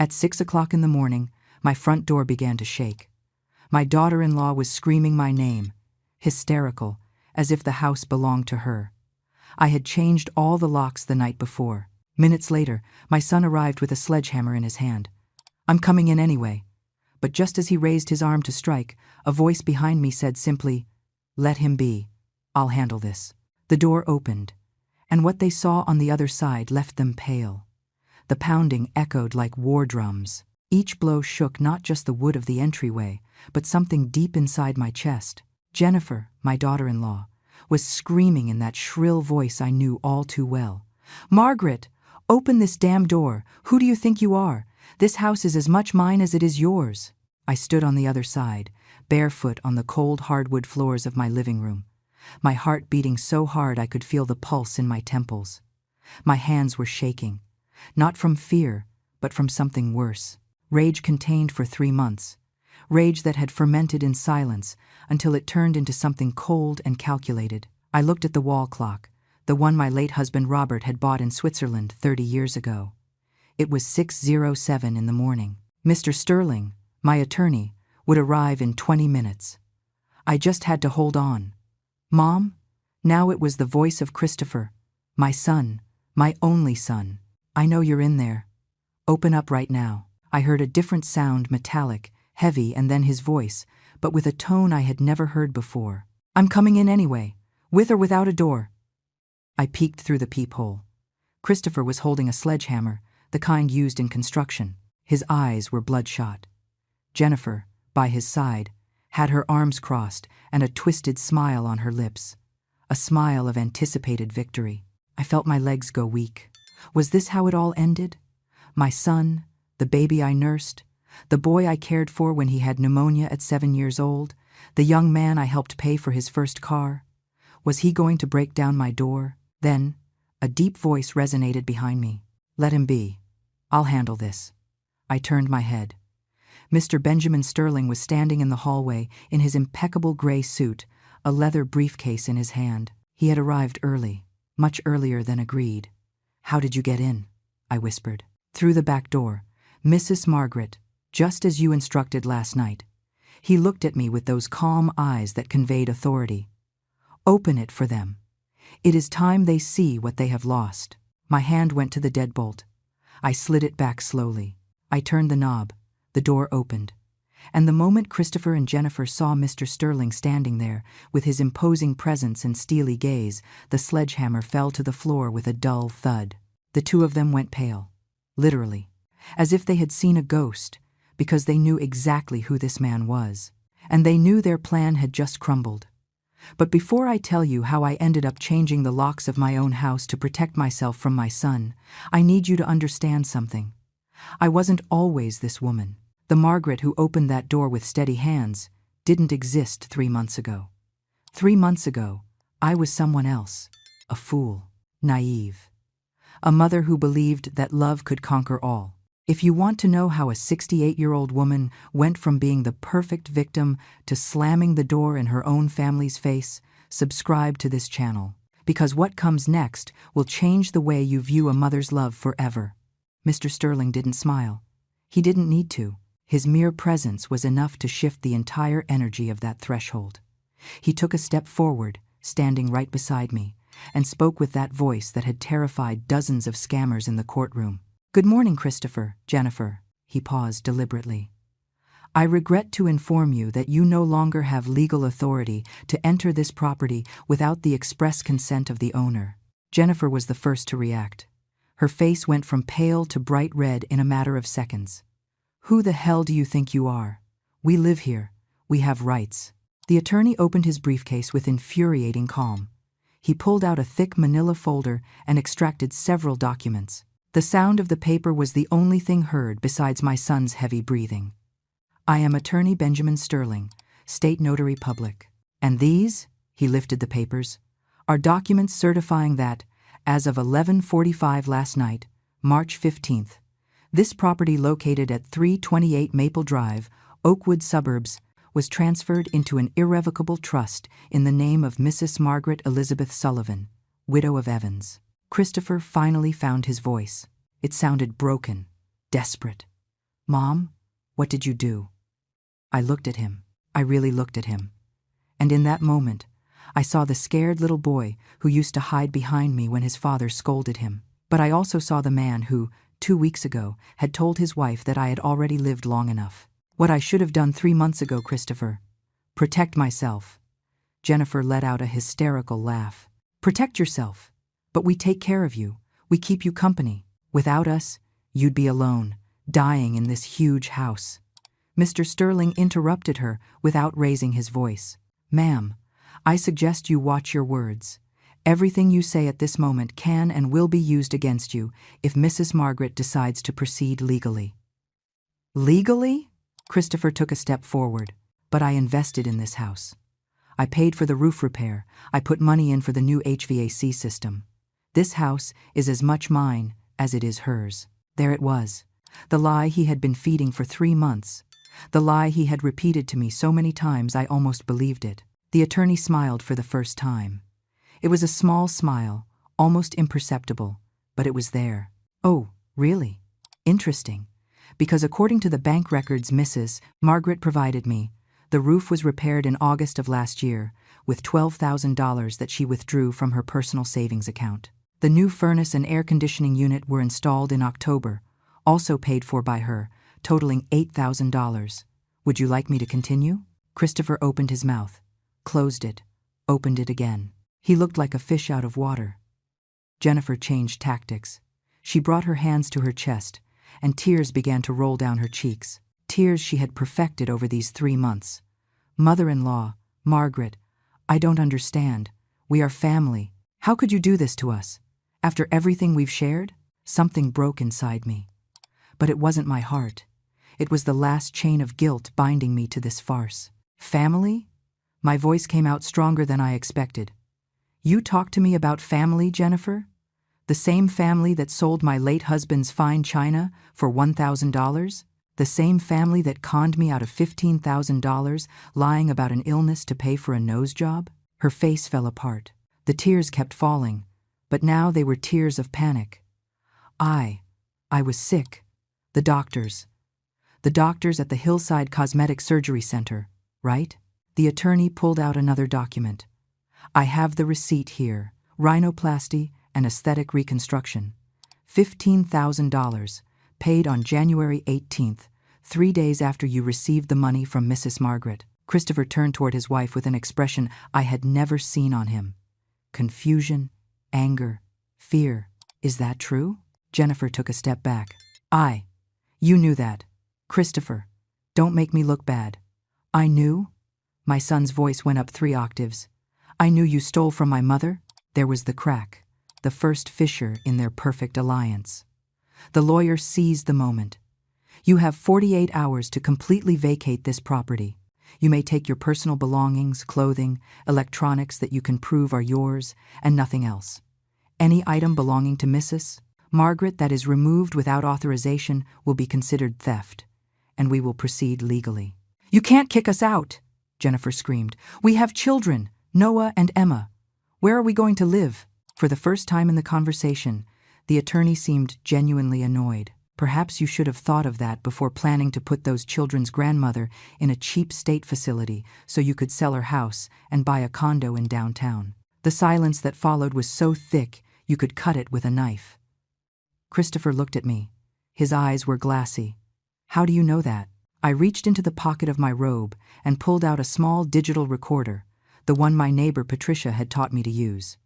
At 6 o'clock in the morning, my front door began to shake. My daughter-in-law was screaming my name, hysterical, as if the house belonged to her. I had changed all the locks the night before. Minutes later, my son arrived with a sledgehammer in his hand. "I'm coming in anyway." But just as he raised his arm to strike, a voice behind me said simply, "Let him be. I'll handle this." The door opened, and what they saw on the other side left them pale. The pounding echoed like war drums. Each blow shook not just the wood of the entryway, but something deep inside my chest. Jennifer, my daughter-in-law, was screaming in that shrill voice I knew all too well. "Margaret, open this damn door. Who do you think you are? This house is as much mine as it is yours." I stood on the other side, barefoot on the cold hardwood floors of my living room, my heart beating so hard I could feel the pulse in my temples. My hands were shaking, not from fear, but from something worse. Rage contained for 3 months. Rage that had fermented in silence until it turned into something cold and calculated. I looked at the wall clock, the one my late husband Robert had bought in Switzerland 30 years ago. It was 6:07 in the morning. Mr. Sterling, my attorney, would arrive in 20 minutes. I just had to hold on. "Mom?" Now it was the voice of Christopher, my son, my only son. "I know you're in there. Open up right now." I heard a different sound, metallic, heavy, and then his voice, but with a tone I had never heard before. "I'm coming in anyway, with or without a door." I peeked through the peephole. Christopher was holding a sledgehammer, the kind used in construction. His eyes were bloodshot. Jennifer, by his side, had her arms crossed and a twisted smile on her lips, a smile of anticipated victory. I felt my legs go weak. Was this how it all ended? My son, the baby I nursed, the boy I cared for when he had pneumonia at 7 years old, the young man I helped pay for his first car. Was he going to break down my door? Then, a deep voice resonated behind me. "Let him be. I'll handle this." I turned my head. Mr. Benjamin Sterling was standing in the hallway in his impeccable gray suit, a leather briefcase in his hand. He had arrived early, much earlier than agreed. "How did you get in?" I whispered. "Through the back door, Mrs. Margaret, just as you instructed last night." He looked at me with those calm eyes that conveyed authority. "Open it for them. It is time they see what they have lost." My hand went to the deadbolt. I slid it back slowly. I turned the knob. The door opened. And the moment Christopher and Jennifer saw Mr. Sterling standing there, with his imposing presence and steely gaze, the sledgehammer fell to the floor with a dull thud. The two of them went pale. Literally. As if they had seen a ghost, because they knew exactly who this man was. And they knew their plan had just crumbled. But before I tell you how I ended up changing the locks of my own house to protect myself from my son, I need you to understand something. I wasn't always this woman. The Margaret who opened that door with steady hands didn't exist 3 months ago. 3 months ago, I was someone else. A fool. Naive. A mother who believed that love could conquer all. If you want to know how a 68-year-old woman went from being the perfect victim to slamming the door in her own family's face, subscribe to this channel, because what comes next will change the way you view a mother's love forever. Mr. Sterling didn't smile. He didn't need to. His mere presence was enough to shift the entire energy of that threshold. He took a step forward, standing right beside me, and spoke with that voice that had terrified dozens of scammers in the courtroom. "Good morning, Christopher, Jennifer." He paused deliberately. "I regret to inform you that you no longer have legal authority to enter this property without the express consent of the owner." Jennifer was the first to react. Her face went from pale to bright red in a matter of seconds. "Who the hell do you think you are? We live here. We have rights." The attorney opened his briefcase with infuriating calm. He pulled out a thick manila folder and extracted several documents. The sound of the paper was the only thing heard besides my son's heavy breathing. "I am Attorney Benjamin Sterling, State Notary Public. And these," he lifted the papers, "are documents certifying that, as of 11:45 last night, March 15th, this property located at 328 Maple Drive, Oakwood Suburbs, was transferred into an irrevocable trust in the name of Mrs. Margaret Elizabeth Sullivan, widow of Evans." Christopher finally found his voice. It sounded broken, desperate. Mom, what did you do? I looked at him. I really looked at him. And in that moment, I saw the scared little boy who used to hide behind me when his father scolded him. But I also saw the man who, 2 weeks ago, had told his wife that I had already lived long enough. What I should have done 3 months ago, Christopher. Protect myself. Jennifer let out a hysterical laugh. Protect yourself. But we take care of you. We keep you company. Without us, you'd be alone, dying in this huge house. Mr. Sterling interrupted her without raising his voice. Ma'am, I suggest you watch your words. Everything you say at this moment can and will be used against you if Mrs. Margaret decides to proceed legally. Legally? Christopher took a step forward. But I invested in this house. I paid for the roof repair. I put money in for the new HVAC system. This house is as much mine as it is hers. There it was. The lie he had been feeding for 3 months. The lie he had repeated to me so many times I almost believed it. The attorney smiled for the first time. It was a small smile, almost imperceptible, but it was there. Oh, really? Interesting. Because according to the bank records Mrs. Margaret provided me, the roof was repaired in August of last year with $12,000 that she withdrew from her personal savings account. The new furnace and air conditioning unit were installed in October, also paid for by her, totaling $8,000. Would you like me to continue? Christopher opened his mouth, closed it, opened it again. He looked like a fish out of water. Jennifer changed tactics. She brought her hands to her chest, and tears began to roll down her cheeks. Tears she had perfected over these 3 months. Mother-in-law, Margaret, I don't understand. We are family. How could you do this to us? After everything we've shared? Something broke inside me. But it wasn't my heart. It was the last chain of guilt binding me to this farce. Family? My voice came out stronger than I expected. You talk to me about family, Jennifer? The same family that sold my late husband's fine china for $1,000? The same family that conned me out of $15,000 lying about an illness to pay for a nose job? Her face fell apart. The tears kept falling, but now they were tears of panic. I was sick. The doctors at the Hillside Cosmetic Surgery Center, right? The attorney pulled out another document. I have the receipt here. Rhinoplasty and aesthetic reconstruction. $15,000, paid on January 18th, 3 days after you received the money from Mrs. Margaret. Christopher turned toward his wife with an expression I had never seen on him. Confusion, anger, fear. Is that true? Jennifer took a step back. You knew that. Christopher, don't make me look bad. I knew? My son's voice went up 3 octaves. I knew you stole from my mother? There was the crack, the first fissure in their perfect alliance. The lawyer seized the moment. You have 48 hours to completely vacate this property. You may take your personal belongings, clothing, electronics that you can prove are yours, and nothing else. Any item belonging to Mrs. Margaret that is removed without authorization will be considered theft, and we will proceed legally. You can't kick us out, Jennifer screamed. We have children, Noah and Emma. Where are we going to live? For the first time in the conversation, the attorney seemed genuinely annoyed. Perhaps you should have thought of that before planning to put those children's grandmother in a cheap state facility so you could sell her house and buy a condo in downtown. The silence that followed was so thick you could cut it with a knife. Christopher looked at me. His eyes were glassy. How do you know that? I reached into the pocket of my robe and pulled out a small digital recorder, the one my neighbor Patricia had taught me to use.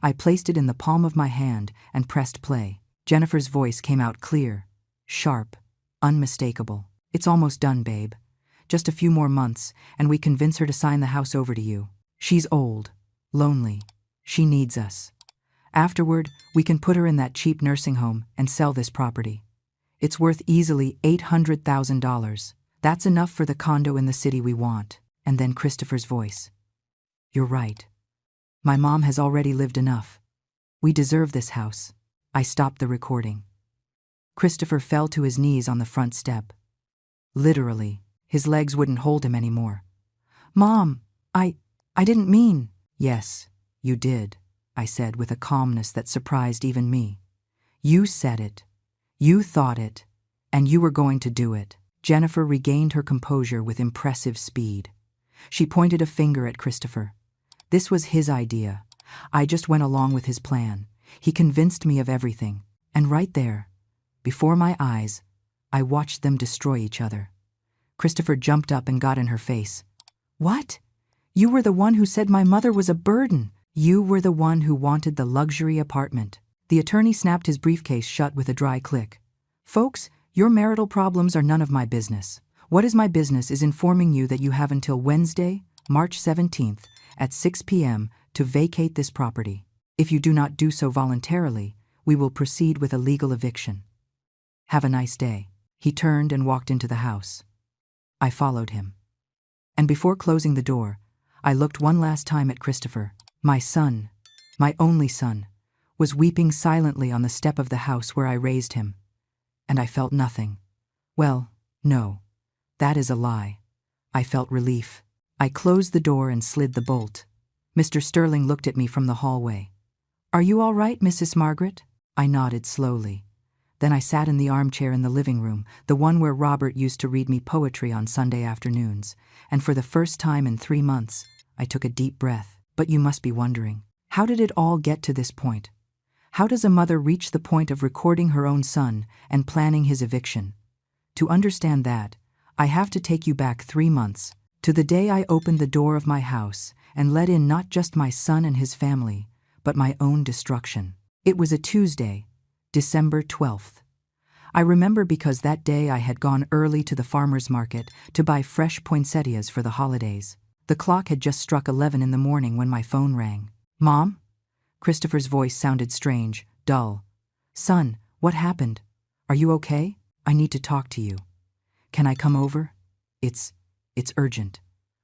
I placed it in the palm of my hand and pressed play. Jennifer's voice came out clear, sharp, unmistakable. It's almost done, babe. Just a few more months, and we convince her to sign the house over to you. She's old, lonely. She needs us. Afterward, we can put her in that cheap nursing home and sell this property. It's worth easily $800,000. That's enough for the condo in the city we want. And then Christopher's voice. You're right. My mom has already lived enough. We deserve this house. I stopped the recording. Christopher fell to his knees on the front step. Literally, his legs wouldn't hold him anymore. Mom, I didn't mean. Yes, you did, I said with a calmness that surprised even me. You said it. You thought it. And you were going to do it. Jennifer regained her composure with impressive speed. She pointed a finger at Christopher. This was his idea. I just went along with his plan. He convinced me of everything. And right there, before my eyes, I watched them destroy each other. Christopher jumped up and got in her face. What? You were the one who said my mother was a burden. You were the one who wanted the luxury apartment. The attorney snapped his briefcase shut with a dry click. Folks, your marital problems are none of my business. What is my business is informing you that you have until Wednesday, March 17th, at 6 p.m. to vacate this property. If you do not do so voluntarily, we will proceed with a legal eviction. Have a nice day. He turned and walked into the house. I followed him. And before closing the door, I looked one last time at Christopher. My son, my only son, was weeping silently on the step of the house where I raised him. And I felt nothing. Well, no, that is a lie. I felt relief. I closed the door and slid the bolt. Mr. Sterling looked at me from the hallway. Are you all right, Mrs. Margaret? I nodded slowly. Then I sat in the armchair in the living room, the one where Robert used to read me poetry on Sunday afternoons, and for the first time in 3 months, I took a deep breath. But you must be wondering, how did it all get to this point? How does a mother reach the point of recording her own son and planning his eviction? To understand that, I have to take you back 3 months, to the day I opened the door of my house and let in not just my son and his family, but my own destruction. It was a Tuesday, December 12th. I remember because that day I had gone early to the farmer's market to buy fresh poinsettias for the holidays. The clock had just struck 11 in the morning when my phone rang. Mom? Christopher's voice sounded strange, dull. Son, what happened? Are you okay? I need to talk to you. Can I come over? It's urgent.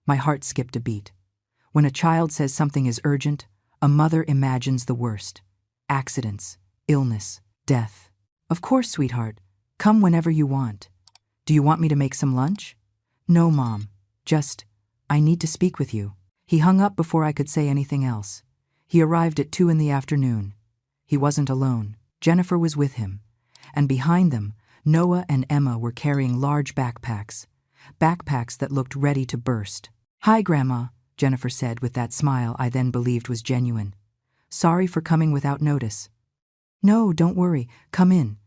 My heart skipped a beat. When a child says something is urgent, a mother imagines the worst. Accidents, illness, death. Of course, sweetheart. Come whenever you want. Do you want me to make some lunch? No, Mom. I need to speak with you. He hung up before I could say anything else. He arrived at 2 in the afternoon. He wasn't alone. Jennifer was with him. And behind them, Noah and Emma were carrying large backpacks that looked ready to burst. Hi, Grandma, Jennifer said with that smile I then believed was genuine. Sorry for coming without notice. No, don't worry. Come in.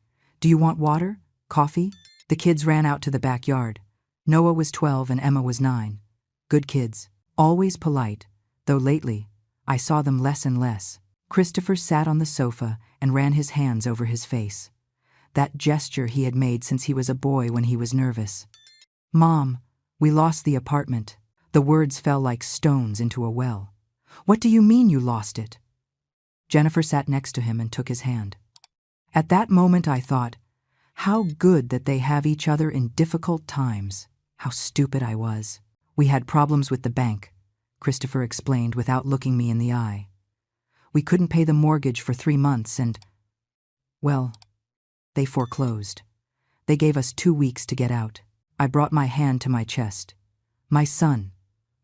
Do you want water? Coffee? The kids ran out to the backyard. Noah was 12 and Emma was 9. Good kids. Always polite, though lately, I saw them less and less. Christopher sat on the sofa and ran his hands over his face. That gesture he had made since he was a boy when he was nervous. Mom, we lost the apartment. The words fell like stones into a well. What do you mean you lost it? Jennifer sat next to him and took his hand. At that moment I thought, how good that they have each other in difficult times. How stupid I was. We had problems with the bank, Christopher explained without looking me in the eye. We couldn't pay the mortgage for 3 months and, well, they foreclosed. They gave us 2 weeks to get out. I brought my hand to my chest. My son,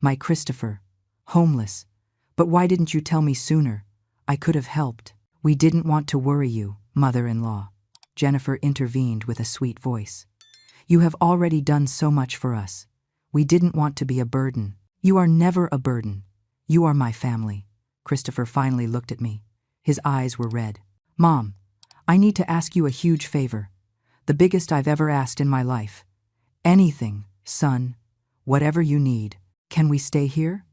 my Christopher, homeless. But why didn't you tell me sooner? I could have helped. We didn't want to worry you, mother-in-law. Jennifer intervened with a sweet voice. You have already done so much for us. We didn't want to be a burden. You are never a burden. You are my family. Christopher finally looked at me. His eyes were red. Mom, I need to ask you a huge favor. The biggest I've ever asked in my life. Anything, son, whatever you need. Can we stay here?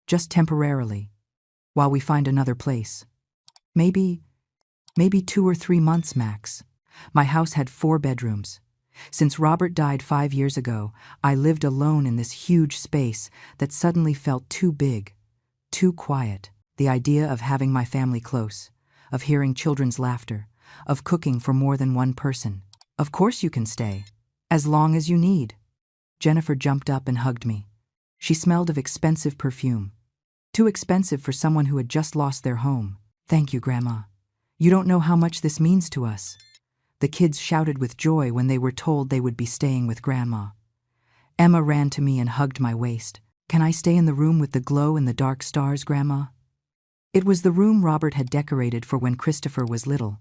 Just temporarily, while we find another place. Maybe 2 or 3 months max. My house had 4 bedrooms. Since Robert died 5 years ago, I lived alone in this huge space that suddenly felt too big, too quiet. The idea of having my family close, of hearing children's laughter, of cooking for more than one person. Of course you can stay, as long as you need. Jennifer jumped up and hugged me. She smelled of expensive perfume. Too expensive for someone who had just lost their home. Thank you, Grandma. You don't know how much this means to us. The kids shouted with joy when they were told they would be staying with Grandma. Emma ran to me and hugged my waist. Can I stay in the room with the glow and the dark stars, Grandma? It was the room Robert had decorated for when Christopher was little.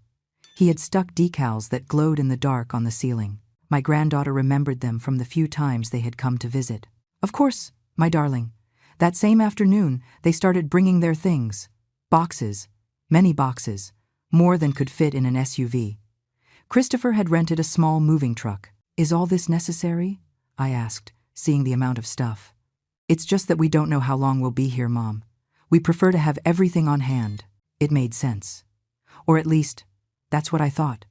He had stuck decals that glowed in the dark on the ceiling. My granddaughter remembered them from the few times they had come to visit. Of course, my darling. That same afternoon, they started bringing their things. Boxes. Many boxes. More than could fit in an SUV. Christopher had rented a small moving truck. Is all this necessary? I asked, seeing the amount of stuff. It's just that we don't know how long we'll be here, Mom. We prefer to have everything on hand. It made sense. Or at least, that's what I thought.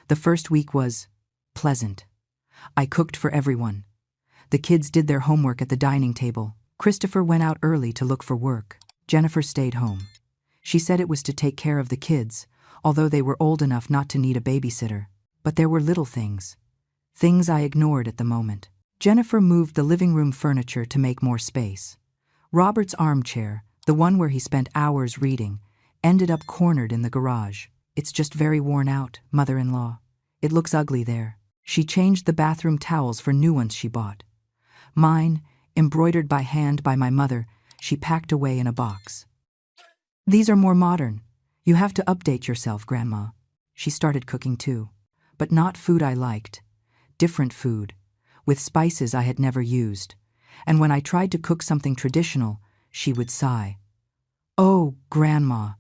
The first week was pleasant. I cooked for everyone. The kids did their homework at the dining table. Christopher went out early to look for work. Jennifer stayed home. She said it was to take care of the kids, although they were old enough not to need a babysitter. But there were little things. Things I ignored at the moment. Jennifer moved the living room furniture to make more space. Robert's armchair, the one where he spent hours reading, ended up cornered in the garage. It's just very worn out, mother-in-law. It looks ugly there. She changed the bathroom towels for new ones she bought. Mine, embroidered by hand by my mother, she packed away in a box. These are more modern. You have to update yourself, Grandma. She started cooking too. But not food I liked. Different food, with spices I had never used. And when I tried to cook something traditional, she would sigh. Oh, Grandma,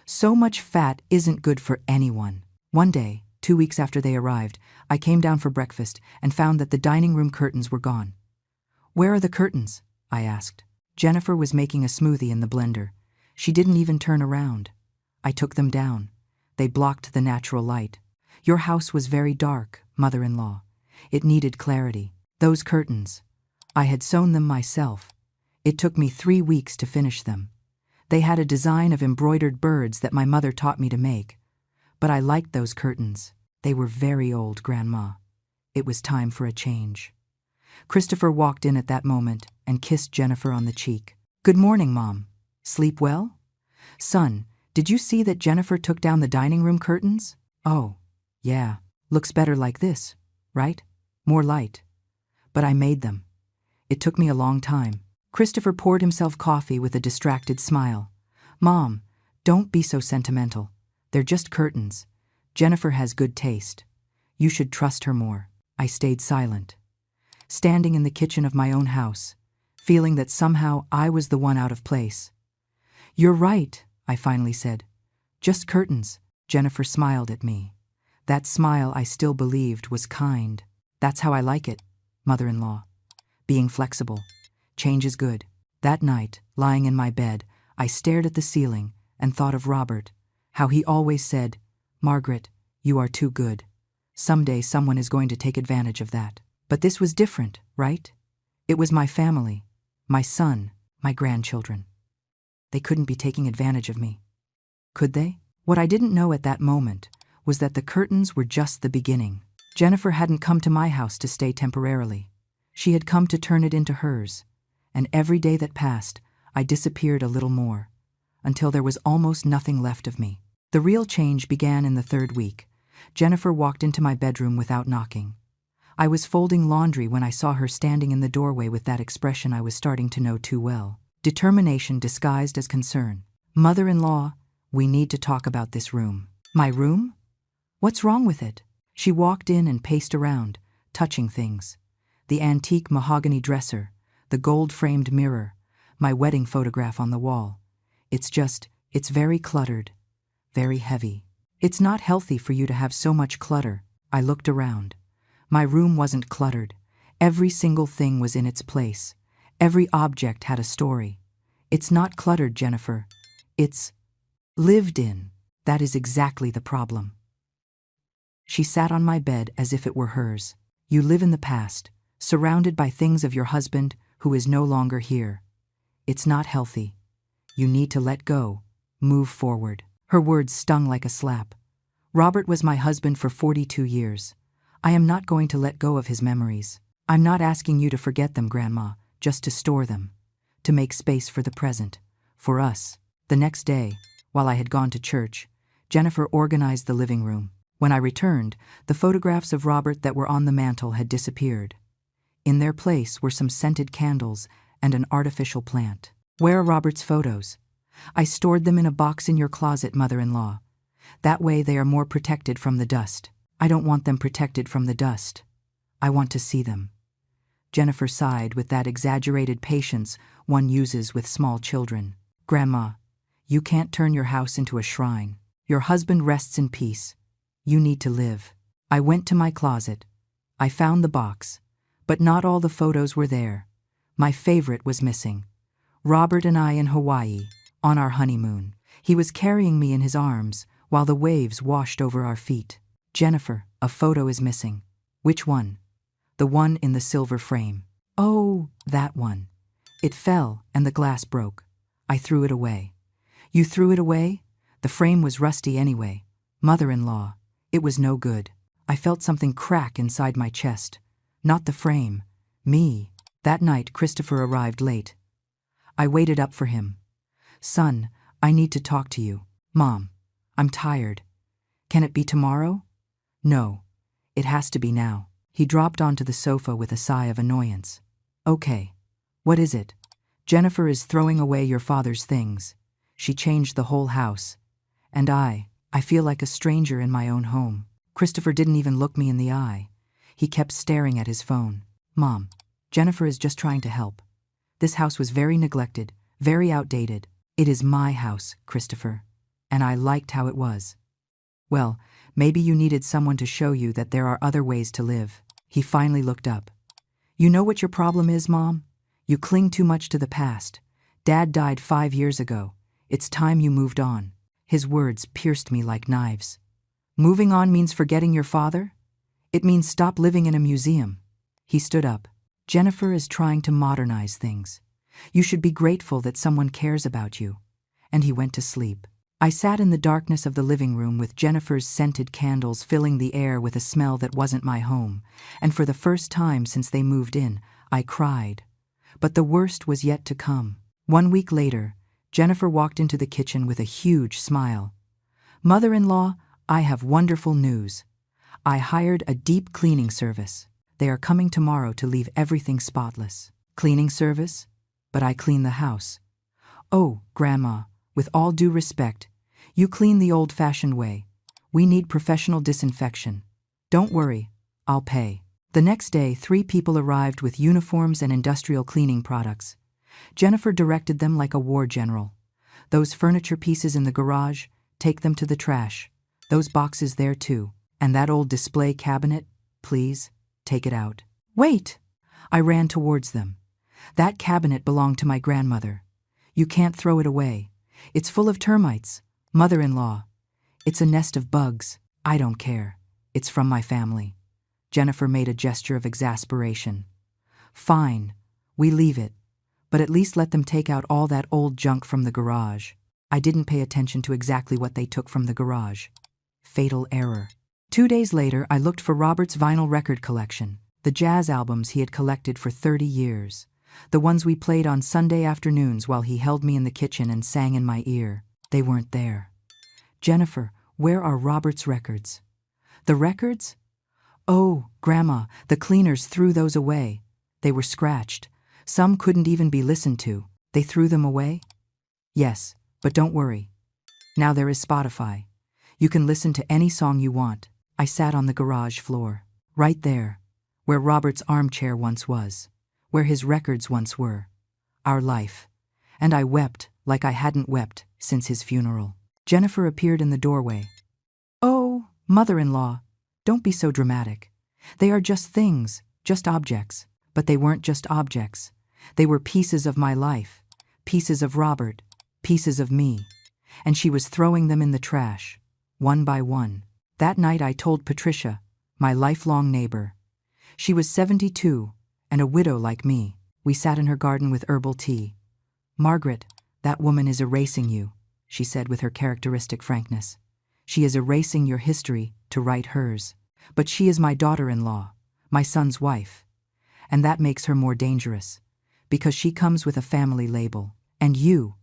so much fat isn't good for anyone. One day, 2 weeks after they arrived, I came down for breakfast and found that the dining room curtains were gone. Where are the curtains? I asked. Jennifer was making a smoothie in the blender. She didn't even turn around. I took them down. They blocked the natural light. Your house was very dark, mother-in-law. It needed clarity. Those curtains. I had sewn them myself. It took me 3 weeks to finish them. They had a design of embroidered birds that my mother taught me to make. But I liked those curtains. They were very old, Grandma. It was time for a change. Christopher walked in at that moment and kissed Jennifer on the cheek. Good morning, Mom. Sleep well? Son, did you see that Jennifer took down the dining room curtains? Oh, yeah. Looks better like this, right? More light. But I made them. It took me a long time. Christopher poured himself coffee with a distracted smile. Mom, don't be so sentimental. They're just curtains. Jennifer has good taste. You should trust her more. I stayed silent. Standing in the kitchen of my own house, feeling that somehow I was the one out of place. You're right, I finally said. Just curtains. Jennifer smiled at me. That smile I still believed was kind. That's how I like it, mother-in-law. Being flexible. Change is good. That night, lying in my bed, I stared at the ceiling and thought of Robert, how he always said, Margaret, you are too good. Someday someone is going to take advantage of that. But this was different, right? It was my family, my son, my grandchildren. They couldn't be taking advantage of me. Could they? What I didn't know at that moment was that the curtains were just the beginning. Jennifer hadn't come to my house to stay temporarily. She had come to turn it into hers. And every day that passed, I disappeared a little more, until there was almost nothing left of me. The real change began in the 3rd week. Jennifer walked into my bedroom without knocking. I was folding laundry when I saw her standing in the doorway with that expression I was starting to know too well. Determination disguised as concern. Mother-in-law, we need to talk about this room. My room? What's wrong with it? She walked in and paced around, touching things. The antique mahogany dresser, the gold-framed mirror, my wedding photograph on the wall. It's very cluttered, very heavy. It's not healthy for you to have so much clutter. I looked around. My room wasn't cluttered. Every single thing was in its place. Every object had a story. It's not cluttered, Jennifer. It's lived in. That is exactly the problem. She sat on my bed as if it were hers. You live in the past, surrounded by things of your husband who is no longer here. It's not healthy. You need to let go, move forward. Her words stung like a slap. Robert was my husband for 42 years. I am not going to let go of his memories. I'm not asking you to forget them, Grandma, just to store them, to make space for the present, for us. The next day, while I had gone to church, Jennifer organized the living room. When I returned, the photographs of Robert that were on the mantel had disappeared. In their place were some scented candles and an artificial plant. Where are Robert's photos? I stored them in a box in your closet, mother-in-law. That way they are more protected from the dust. I don't want them protected from the dust. I want to see them. Jennifer sighed with that exaggerated patience one uses with small children. Grandma, you can't turn your house into a shrine. Your husband rests in peace. You need to live. I went to my closet. I found the box, but not all the photos were there. My favorite was missing. Robert and I in Hawaii, on our honeymoon. He was carrying me in his arms while the waves washed over our feet. Jennifer, a photo is missing. Which one? The one in the silver frame. Oh, that one. It fell and the glass broke. I threw it away. You threw it away? The frame was rusty anyway. Mother-in-law, it was no good. I felt something crack inside my chest. Not the frame. Me. That night, Christopher arrived late. I waited up for him. Son, I need to talk to you. Mom, I'm tired. Can it be tomorrow? No. It has to be now. He dropped onto the sofa with a sigh of annoyance. Okay. What is it? Jennifer is throwing away your father's things. She changed the whole house. And I feel like a stranger in my own home. Christopher didn't even look me in the eye. He kept staring at his phone. Mom, Jennifer is just trying to help. This house was very neglected, very outdated. It is my house, Christopher. And I liked how it was. Well, maybe you needed someone to show you that there are other ways to live. He finally looked up. You know what your problem is, Mom? You cling too much to the past. Dad died 5 years ago. It's time you moved on. His words pierced me like knives. Moving on means forgetting your father? It means stop living in a museum. He stood up. Jennifer is trying to modernize things. You should be grateful that someone cares about you. And he went to sleep. I sat in the darkness of the living room with Jennifer's scented candles filling the air with a smell that wasn't my home, and for the first time since they moved in, I cried. But the worst was yet to come. 1 week later, Jennifer walked into the kitchen with a huge smile. Mother-in-law, I have wonderful news. I hired a deep cleaning service. They are coming tomorrow to leave everything spotless. Cleaning service? But I clean the house. Oh, Grandma, with all due respect, you clean the old-fashioned way. We need professional disinfection. Don't worry, I'll pay. The next day, 3 people arrived with uniforms and industrial cleaning products. Jennifer directed them like a war general. Those furniture pieces in the garage, take them to the trash. Those boxes there too. And that old display cabinet, please, take it out. Wait! I ran towards them. That cabinet belonged to my grandmother. You can't throw it away. It's full of termites. Mother-in-law. It's a nest of bugs. I don't care. It's from my family. Jennifer made a gesture of exasperation. Fine, we leave it. But at least let them take out all that old junk from the garage. I didn't pay attention to exactly what they took from the garage. Fatal error. 2 days later, I looked for Robert's vinyl record collection, the jazz albums he had collected for 30 years, the ones we played on Sunday afternoons while he held me in the kitchen and sang in my ear. They weren't there. Jennifer, where are Robert's records? The records? Oh, Grandma, the cleaners threw those away. They were scratched. Some couldn't even be listened to. They threw them away? Yes, but don't worry. Now there is Spotify. You can listen to any song you want. I sat on the garage floor, right there, where Robert's armchair once was, where his records once were, our life. And I wept like I hadn't wept since his funeral. Jennifer appeared in the doorway. Oh, mother-in-law, don't be so dramatic. They are just things, just objects. But they weren't just objects. They were pieces of my life, pieces of Robert, pieces of me. And she was throwing them in the trash, one by one. That night I told Patricia, my lifelong neighbor. She was 72, and a widow like me. We sat in her garden with herbal tea. Margaret, that woman is erasing you, she said with her characteristic frankness. She is erasing your history to write hers. But she is my daughter-in-law, my son's wife. And that makes her more dangerous, because she comes with a family label. And you,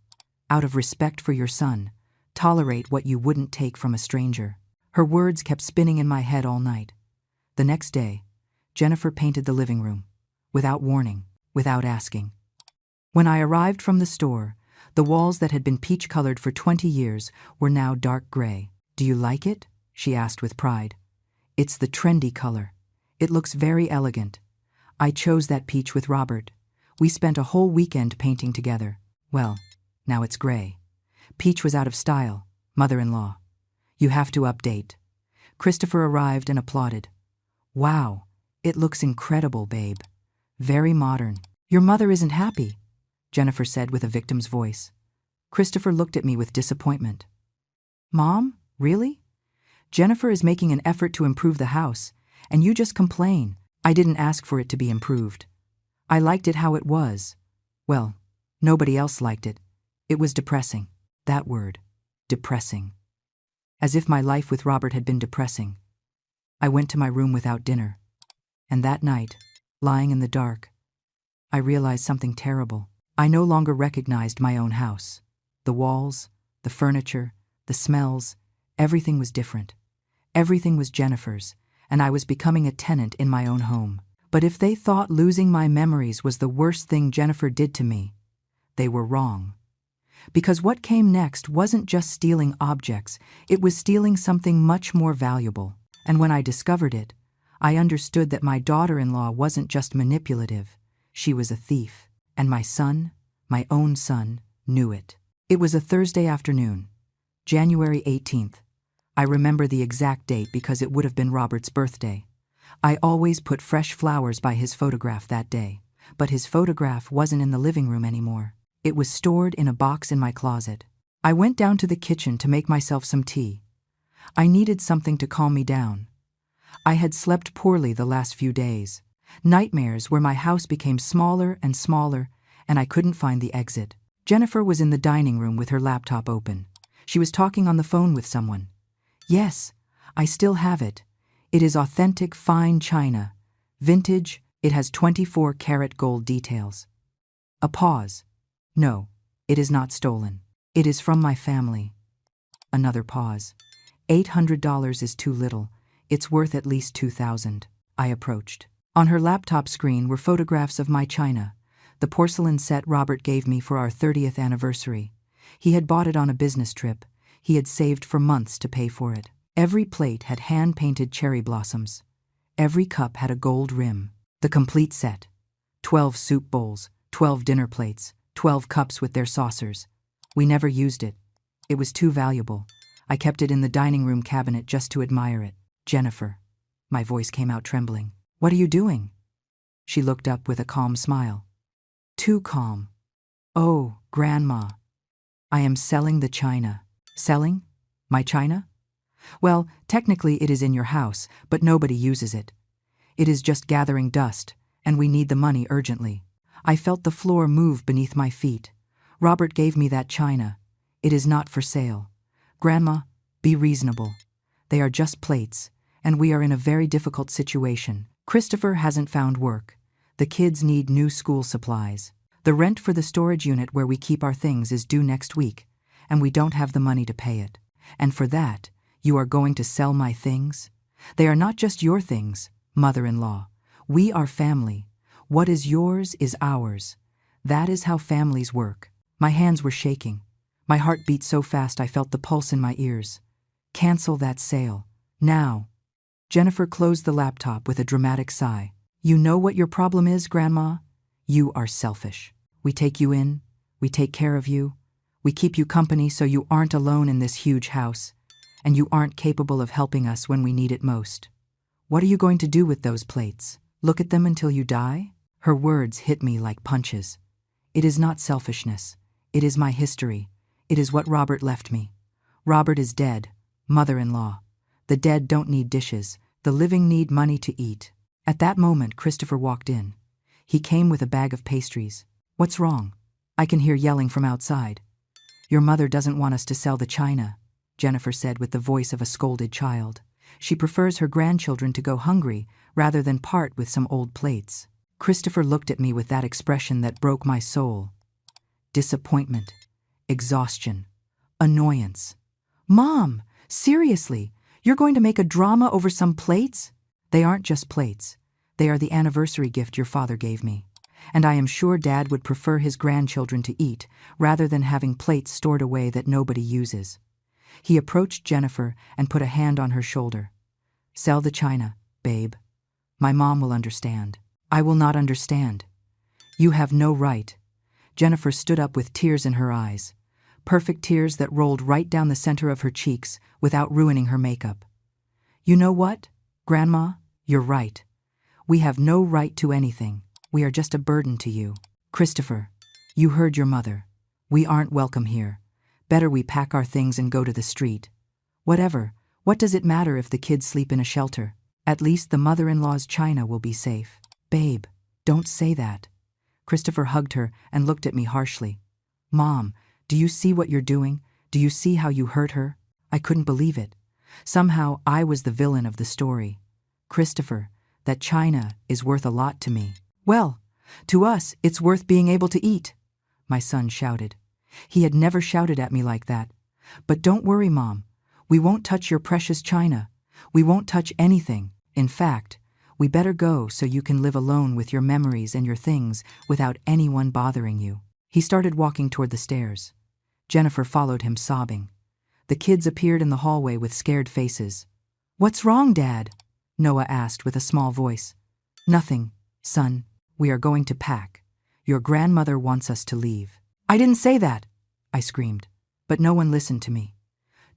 out of respect for your son, tolerate what you wouldn't take from a stranger. Her words kept spinning in my head all night. The next day, Jennifer painted the living room, without warning, without asking. When I arrived from the store, the walls that had been peach-colored for 20 years were now dark gray. Do you like it? She asked with pride. It's the trendy color. It looks very elegant. I chose that peach with Robert. We spent a whole weekend painting together. Well, now it's gray. Peach was out of style, mother-in-law. You have to update. Christopher arrived and applauded. Wow, it looks incredible, babe. Very modern. Your mother isn't happy, Jennifer said with a victim's voice. Christopher looked at me with disappointment. Mom, really? Jennifer is making an effort to improve the house, and you just complain. I didn't ask for it to be improved. I liked it how it was. Well, nobody else liked it. It was depressing. That word, depressing. As if my life with Robert had been depressing. I went to my room without dinner. And that night, lying in the dark, I realized something terrible. I no longer recognized my own house. The walls, the furniture, the smells, everything was different. Everything was Jennifer's, and I was becoming a tenant in my own home. But if they thought losing my memories was the worst thing Jennifer did to me, they were wrong. Because what came next wasn't just stealing objects, it was stealing something much more valuable. And when I discovered it, I understood that my daughter-in-law wasn't just manipulative, she was a thief. And my son, my own son, knew it. It was a Thursday afternoon, January 18th. I remember the exact date because it would have been Robert's birthday. I always put fresh flowers by his photograph that day, but his photograph wasn't in the living room anymore. It was stored in a box in my closet. I went down to the kitchen to make myself some tea. I needed something to calm me down. I had slept poorly the last few days. Nightmares where my house became smaller and smaller, and I couldn't find the exit. Jennifer was in the dining room with her laptop open. She was talking on the phone with someone. Yes, I still have it. It is authentic fine china. Vintage, it has 24-karat gold details. A pause. No, it is not stolen. It is from my family. Another pause. $800 is too little. It's worth at least $2,000. I approached. On her laptop screen were photographs of my china, the porcelain set Robert gave me for our 30th anniversary. He had bought it on a business trip. He had saved for months to pay for it. Every plate had hand-painted cherry blossoms. Every cup had a gold rim. The complete set. 12 soup bowls, 12 dinner plates, 12 cups with their saucers. We never used it. It was too valuable. I kept it in the dining room cabinet just to admire it. Jennifer. My voice came out trembling. What are you doing? She looked up with a calm smile. Too calm. Oh, Grandma. I am selling the china. Selling? My china? Well, technically it is in your house, but nobody uses it. It is just gathering dust, and we need the money urgently. I felt the floor move beneath my feet. Robert gave me that china. It is not for sale. Grandma, be reasonable. They are just plates, and we are in a very difficult situation. Christopher hasn't found work. The kids need new school supplies. The rent for the storage unit where we keep our things is due next week, and we don't have the money to pay it. And for that, you are going to sell my things? They are not just your things, mother-in-law. We are family. What is yours is ours. That is how families work. My hands were shaking. My heart beat so fast I felt the pulse in my ears. Cancel that sale. Now. Jennifer closed the laptop with a dramatic sigh. You know what your problem is, Grandma? You are selfish. We take you in. We take care of you. We keep you company so you aren't alone in this huge house. And you aren't capable of helping us when we need it most. What are you going to do with those plates? Look at them until you die? Her words hit me like punches. It is not selfishness. It is my history. It is what Robert left me. Robert is dead. Mother-in-law. The dead don't need dishes. The living need money to eat. At that moment, Christopher walked in. He came with a bag of pastries. What's wrong? I can hear yelling from outside. Your mother doesn't want us to sell the china, Jennifer said with the voice of a scolded child. She prefers her grandchildren to go hungry rather than part with some old plates. Christopher looked at me with that expression that broke my soul. Disappointment, exhaustion, annoyance. Mom, seriously, you're going to make a drama over some plates? They aren't just plates. They are the anniversary gift your father gave me. And I am sure Dad would prefer his grandchildren to eat rather than having plates stored away that nobody uses. He approached Jennifer and put a hand on her shoulder. Sell the china, babe. My mom will understand. I will not understand. You have no right. Jennifer stood up with tears in her eyes. Perfect tears that rolled right down the center of her cheeks without ruining her makeup. You know what, Grandma? You're right. We have no right to anything. We are just a burden to you. Christopher, you heard your mother. We aren't welcome here. Better we pack our things and go to the street. Whatever, what does it matter if the kids sleep in a shelter? At least the mother-in-law's china will be safe. Babe, don't say that. Christopher hugged her and looked at me harshly. Mom, do you see what you're doing? Do you see how you hurt her? I couldn't believe it. Somehow I was the villain of the story. Christopher, that china is worth a lot to me. Well, to us, it's worth being able to eat, my son shouted. He had never shouted at me like that. But don't worry, Mom. We won't touch your precious china. We won't touch anything. In fact, we better go so you can live alone with your memories and your things without anyone bothering you. He started walking toward the stairs. Jennifer followed him, sobbing. The kids appeared in the hallway with scared faces. What's wrong, Dad? Noah asked with a small voice. Nothing, son. We are going to pack. Your grandmother wants us to leave. I didn't say that, I screamed. But no one listened to me.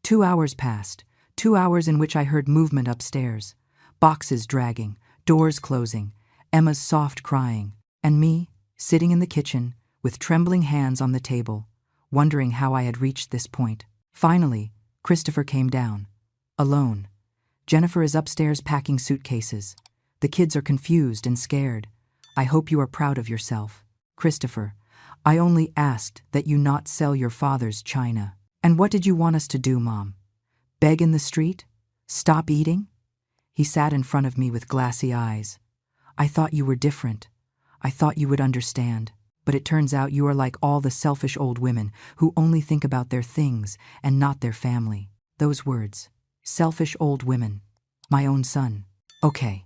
2 hours passed, 2 hours in which I heard movement upstairs. Boxes dragging, doors closing, Emma's soft crying, and me, sitting in the kitchen, with trembling hands on the table, wondering how I had reached this point. Finally, Christopher came down. Alone. Jennifer is upstairs packing suitcases. The kids are confused and scared. I hope you are proud of yourself. Christopher, I only asked that you not sell your father's china. And what did you want us to do, Mom? Beg in the street? Stop eating? He sat in front of me with glassy eyes. I thought you were different. I thought you would understand. But it turns out you are like all the selfish old women who only think about their things and not their family. Those words. Selfish old women. My own son. Okay,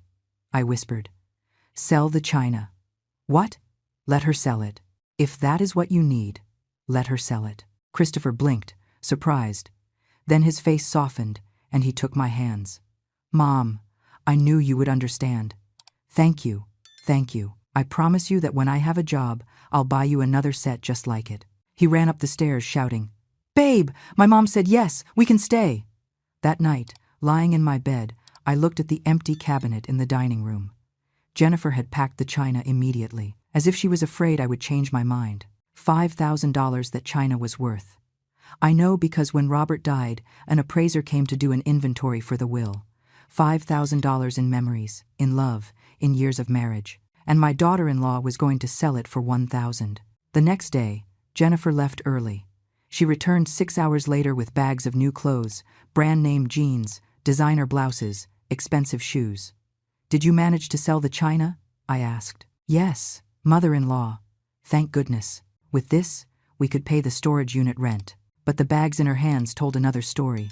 I whispered. Sell the china. What? Let her sell it. If that is what you need, let her sell it. Christopher blinked, surprised. Then his face softened, and he took my hands. Mom, I knew you would understand. Thank you, thank you. I promise you that when I have a job, I'll buy you another set just like it. He ran up the stairs shouting, Babe, my mom said yes, we can stay. That night, lying in my bed, I looked at the empty cabinet in the dining room. Jennifer had packed the china immediately, as if she was afraid I would change my mind. $5,000 that china was worth. I know because when Robert died, an appraiser came to do an inventory for the will. $5,000 in memories, in love, in years of marriage. And my daughter-in-law was going to sell it for $1,000. The next day, Jennifer left early. She returned 6 hours later with bags of new clothes, brand-name jeans, designer blouses, expensive shoes. Did you manage to sell the china? I asked. Yes, mother-in-law. Thank goodness. With this, we could pay the storage unit rent. But the bags in her hands told another story.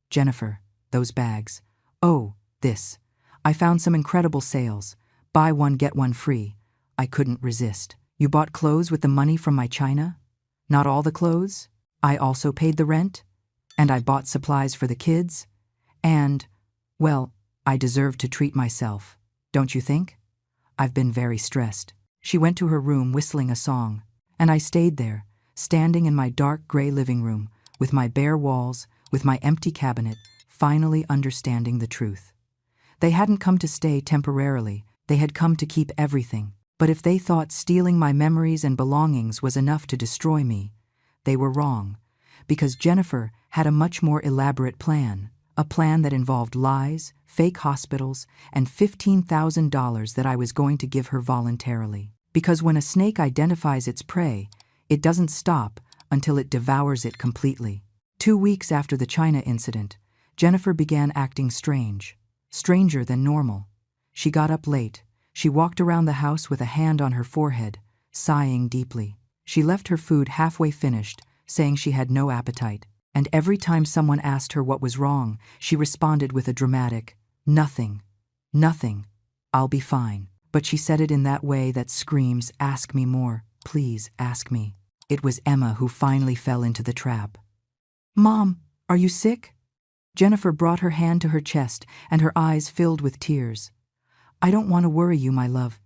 Jennifer, those bags. Oh, this. I found some incredible sales. Buy one, get one free. I couldn't resist. You bought clothes with the money from my china? Not all the clothes. I also paid the rent. And I bought supplies for the kids. And, well, I deserve to treat myself. Don't you think? I've been very stressed. She went to her room whistling a song. And I stayed there, standing in my dark gray living room, with my bare walls, with my empty cabinet, finally understanding the truth. They hadn't come to stay temporarily. They had come to keep everything. But if they thought stealing my memories and belongings was enough to destroy me, they were wrong, because Jennifer had a much more elaborate plan, a plan that involved lies, fake hospitals, and $15,000 that I was going to give her voluntarily. Because when a snake identifies its prey, it doesn't stop until it devours it completely. 2 weeks after the China incident, Jennifer began acting strange, stranger than normal. She got up late. She walked around the house with a hand on her forehead, sighing deeply. She left her food halfway finished, saying she had no appetite. And every time someone asked her what was wrong, she responded with a dramatic, "Nothing, nothing, I'll be fine." But she said it in that way that screams, "Ask me more, please ask me." It was Emma who finally fell into the trap. "Mom, are you sick?" Jennifer brought her hand to her chest and her eyes filled with tears. I don't want to worry you, my love.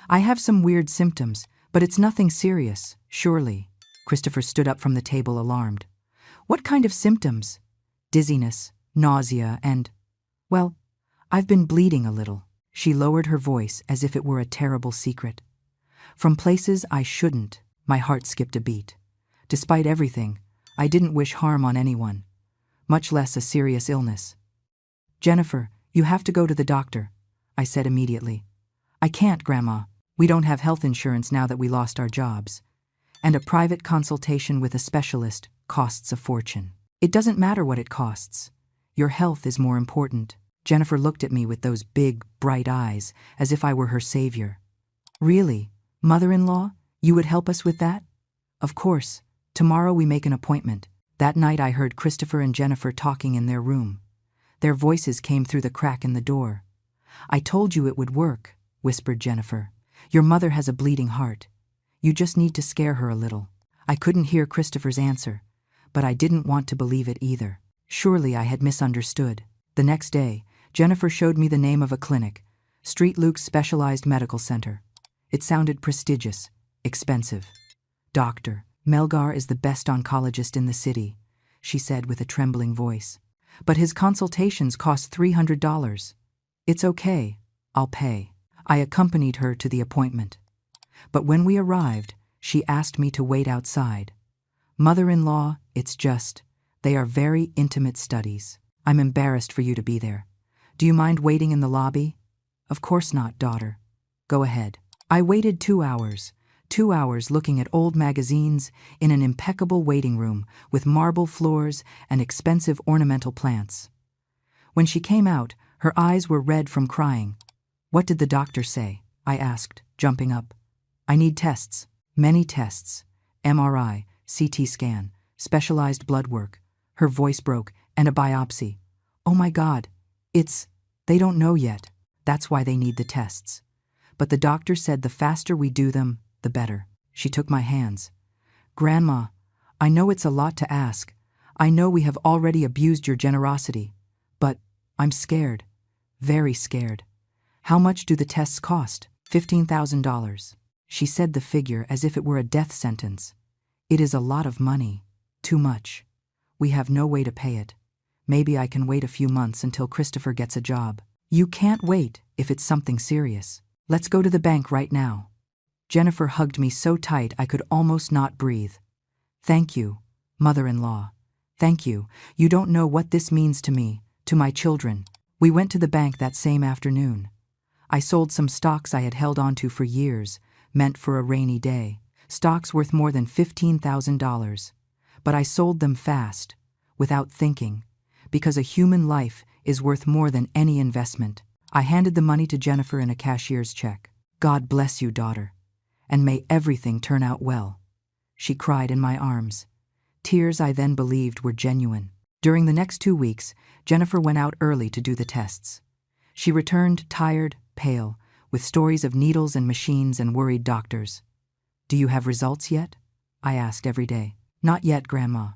I have some weird symptoms, but it's nothing serious, surely. Christopher stood up from the table, alarmed. What kind of symptoms? Dizziness, nausea, and, well, I've been bleeding a little. She lowered her voice as if it were a terrible secret. From places I shouldn't. My heart skipped a beat. Despite everything, I didn't wish harm on anyone, much less a serious illness. Jennifer, you have to go to the doctor, I said immediately. I can't, Grandma. We don't have health insurance now that we lost our jobs. And a private consultation with a specialist costs a fortune. It doesn't matter what it costs. Your health is more important. Jennifer looked at me with those big, bright eyes, as if I were her savior. Really? Mother-in-law? You would help us with that? Of course. Tomorrow we make an appointment. That night I heard Christopher and Jennifer talking in their room. Their voices came through the crack in the door. I told you it would work, whispered Jennifer. Your mother has a bleeding heart. You just need to scare her a little. I couldn't hear Christopher's answer, but I didn't want to believe it either. Surely I had misunderstood. The next day, Jennifer showed me the name of a clinic, Street Luke's Specialized Medical Center. It sounded prestigious, expensive. Dr. Melgar is the best oncologist in the city, she said with a trembling voice. But his consultations cost $300. It's okay, I'll pay. I accompanied her to the appointment. But when we arrived, she asked me to wait outside. Mother-in-law, they are very intimate studies. I'm embarrassed for you to be there. Do you mind waiting in the lobby? Of course not, daughter. Go ahead. I waited 2 hours. 2 hours looking at old magazines in an impeccable waiting room with marble floors and expensive ornamental plants. When she came out, her eyes were red from crying. What did the doctor say? I asked, jumping up. I need tests. Many tests. MRI, CT scan, specialized blood work. Her voice broke, and a biopsy. Oh my God. They don't know yet. That's why they need the tests. But the doctor said the faster we do them, the better. She took my hands. Grandma, I know it's a lot to ask. I know we have already abused your generosity. But I'm scared. Very scared. How much do the tests cost? $15,000. She said the figure as if it were a death sentence. It is a lot of money. Too much. We have no way to pay it. Maybe I can wait a few months until Christopher gets a job. You can't wait if it's something serious. Let's go to the bank right now. Jennifer hugged me so tight I could almost not breathe. Thank you, mother-in-law. Thank you. You don't know what this means to me, to my children. We went to the bank that same afternoon. I sold some stocks I had held onto for years, meant for a rainy day. Stocks worth more than $15,000. But I sold them fast, without thinking, because a human life is worth more than any investment. I handed the money to Jennifer in a cashier's check. God bless you, daughter, and may everything turn out well. She cried in my arms. Tears I then believed were genuine. During the next 2 weeks, Jennifer went out early to do the tests. She returned tired, pale, with stories of needles and machines and worried doctors. Do you have results yet? I asked every day. Not yet, Grandma.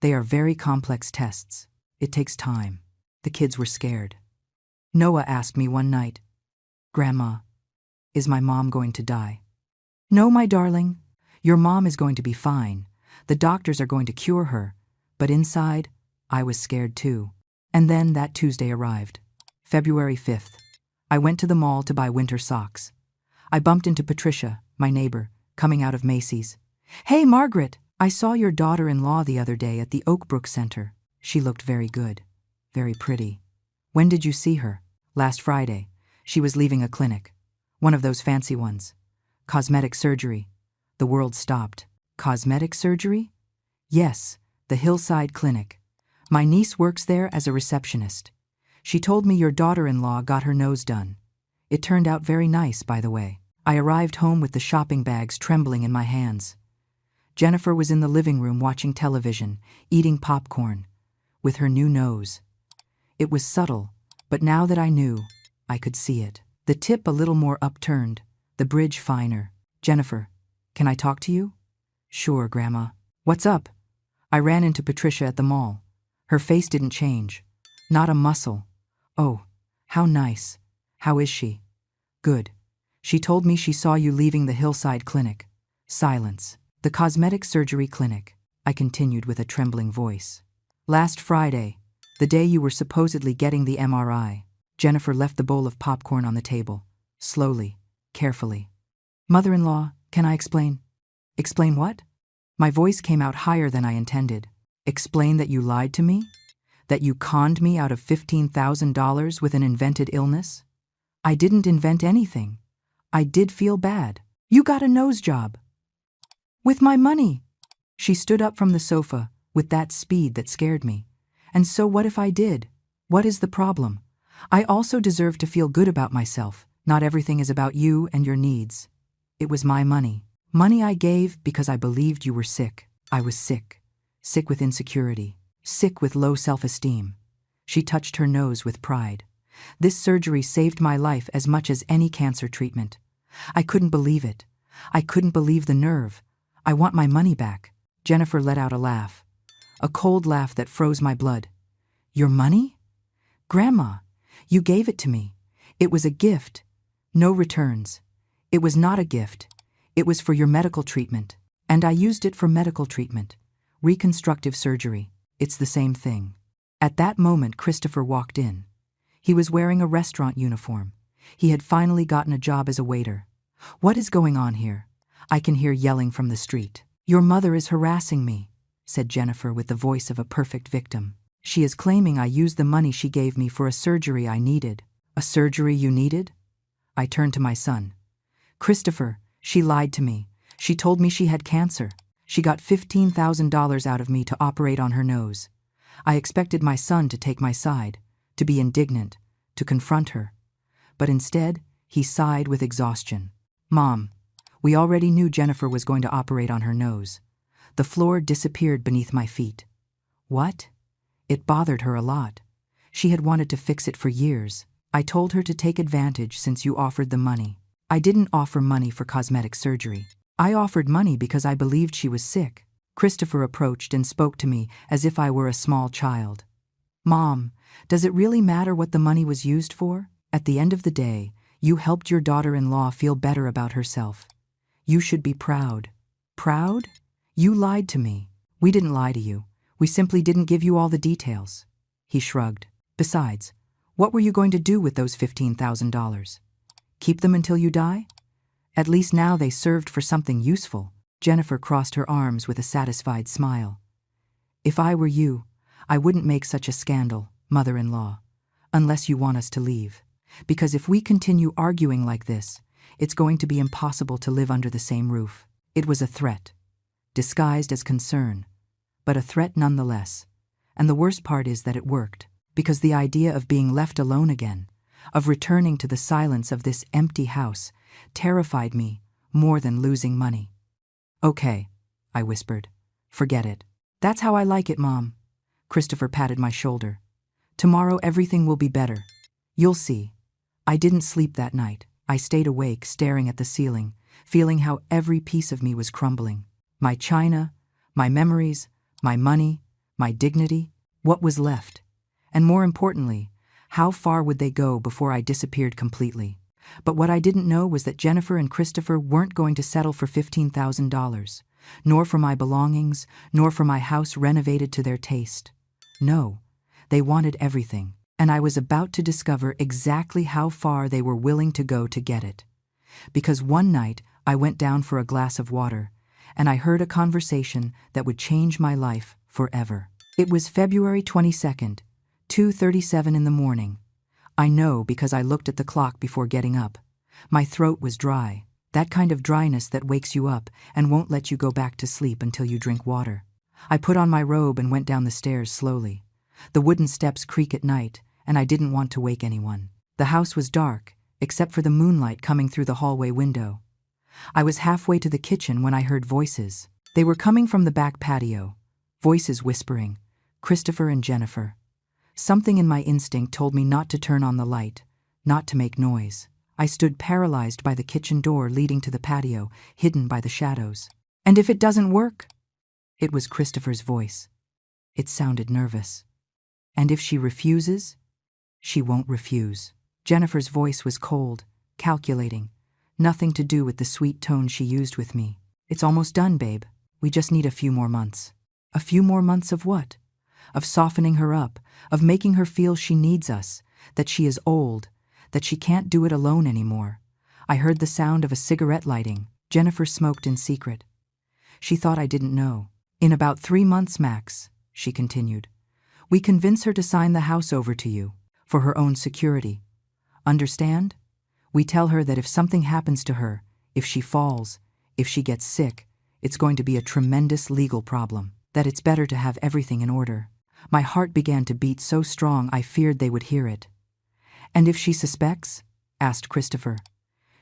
They are very complex tests. It takes time. The kids were scared. Noah asked me one night, Grandma, is my mom going to die? No, my darling. Your mom is going to be fine. The doctors are going to cure her. But inside, I was scared too. And then that Tuesday arrived. February 5th. I went to the mall to buy winter socks. I bumped into Patricia, my neighbor, coming out of Macy's. Hey, Margaret, I saw your daughter-in-law the other day at the Oakbrook Center. She looked very good, very pretty. When did you see her? Last Friday. She was leaving a clinic. One of those fancy ones. Cosmetic surgery. The world stopped. Cosmetic surgery? Yes, the Hillside Clinic. My niece works there as a receptionist. She told me your daughter-in-law got her nose done. It turned out very nice, by the way. I arrived home with the shopping bags trembling in my hands. Jennifer was in the living room watching television, eating popcorn, with her new nose. It was subtle, but now that I knew, I could see it. The tip a little more upturned, the bridge finer. Jennifer, can I talk to you? Sure, Grandma. What's up? I ran into Patricia at the mall. Her face didn't change. Not a muscle. Oh, how nice. How is she? Good. She told me she saw you leaving the Hillside Clinic. Silence. The cosmetic surgery clinic, I continued with a trembling voice. Last Friday, the day you were supposedly getting the MRI. Jennifer left the bowl of popcorn on the table, slowly, carefully. Mother-in-law, can I explain? Explain what? My voice came out higher than I intended. Explain that you lied to me? That you conned me out of $15,000 with an invented illness? I didn't invent anything. I did feel bad. You got a nose job. With my money. She stood up from the sofa with that speed that scared me. And so what if I did? What is the problem? I also deserve to feel good about myself. Not everything is about you and your needs. It was my money. Money I gave because I believed you were sick. I was sick. Sick with insecurity. Sick with low self-esteem. She touched her nose with pride. This surgery saved my life as much as any cancer treatment. I couldn't believe it. I couldn't believe the nerve. I want my money back. Jennifer let out a laugh. A cold laugh that froze my blood. Your money? Grandma, you gave it to me. It was a gift. No returns. It was not a gift. It was for your medical treatment. And I used it for medical treatment. Reconstructive surgery. It's the same thing. At that moment, Christopher walked in. He was wearing a restaurant uniform. He had finally gotten a job as a waiter. What is going on here? I can hear yelling from the street. Your mother is harassing me, said Jennifer with the voice of a perfect victim. She is claiming I used the money she gave me for a surgery I needed. A surgery you needed? I turned to my son. Christopher, she lied to me. She told me she had cancer. She got $15,000 out of me to operate on her nose. I expected my son to take my side, to be indignant, to confront her. But instead, he sighed with exhaustion. Mom, we already knew Jennifer was going to operate on her nose. The floor disappeared beneath my feet. What? It bothered her a lot. She had wanted to fix it for years. I told her to take advantage since you offered the money. I didn't offer money for cosmetic surgery. I offered money because I believed she was sick. Christopher approached and spoke to me as if I were a small child. Mom, does it really matter what the money was used for? At the end of the day, you helped your daughter-in-law feel better about herself. You should be proud. Proud? You lied to me. We didn't lie to you. We simply didn't give you all the details. He shrugged. Besides, what were you going to do with those $15,000? Keep them until you die? At least now they served for something useful. Jennifer crossed her arms with a satisfied smile. If I were you, I wouldn't make such a scandal, mother-in-law, unless you want us to leave. Because if we continue arguing like this, it's going to be impossible to live under the same roof. It was a threat, disguised as concern, but a threat nonetheless. And the worst part is that it worked, because the idea of being left alone again, of returning to the silence of this empty house, terrified me more than losing money. Okay, I whispered. Forget it. That's how I like it, Mom. Christopher patted my shoulder. Tomorrow everything will be better. You'll see. I didn't sleep that night. I stayed awake, staring at the ceiling, feeling how every piece of me was crumbling. My china, my memories, my money, my dignity, what was left? And more importantly, how far would they go before I disappeared completely? But what I didn't know was that Jennifer and Christopher weren't going to settle for $15,000, nor for my belongings, nor for my house renovated to their taste. No, they wanted everything, and I was about to discover exactly how far they were willing to go to get it. Because one night I went down for a glass of water, and I heard a conversation that would change my life forever. It was February 22nd, 2:37 in the morning. I know because I looked at the clock before getting up. My throat was dry, that kind of dryness that wakes you up and won't let you go back to sleep until you drink water. I put on my robe and went down the stairs slowly. The wooden steps creak at night, and I didn't want to wake anyone. The house was dark, except for the moonlight coming through the hallway window. I was halfway to the kitchen when I heard voices. They were coming from the back patio, voices whispering, Christopher and Jennifer. Something in my instinct told me not to turn on the light, not to make noise. I stood paralyzed by the kitchen door leading to the patio, hidden by the shadows. And if it doesn't work? It was Christopher's voice. It sounded nervous. And if she refuses? She won't refuse. Jennifer's voice was cold, calculating. Nothing to do with the sweet tone she used with me. It's almost done, babe. We just need a few more months. A few more months of what? Of softening her up, of making her feel she needs us, that she is old, that she can't do it alone anymore. I heard the sound of a cigarette lighting. Jennifer smoked in secret. She thought I didn't know. In about 3 months max, she continued. We convince her to sign the house over to you, for her own security. Understand? We tell her that if something happens to her, if she falls, if she gets sick, it's going to be a tremendous legal problem, that it's better to have everything in order. My heart began to beat so strong I feared they would hear it. And if she suspects? Asked Christopher.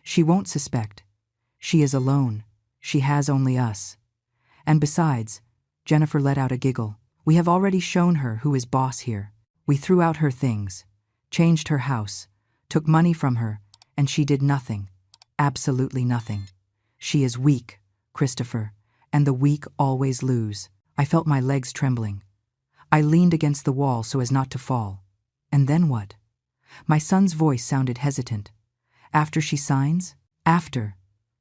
She won't suspect. She is alone. She has only us. And besides, Jennifer let out a giggle. We have already shown her who is boss here. We threw out her things, changed her house, took money from her, and she did nothing. Absolutely nothing. She is weak, Christopher, and the weak always lose. I felt my legs trembling. I leaned against the wall so as not to fall. And then what? My son's voice sounded hesitant. After she signs? After.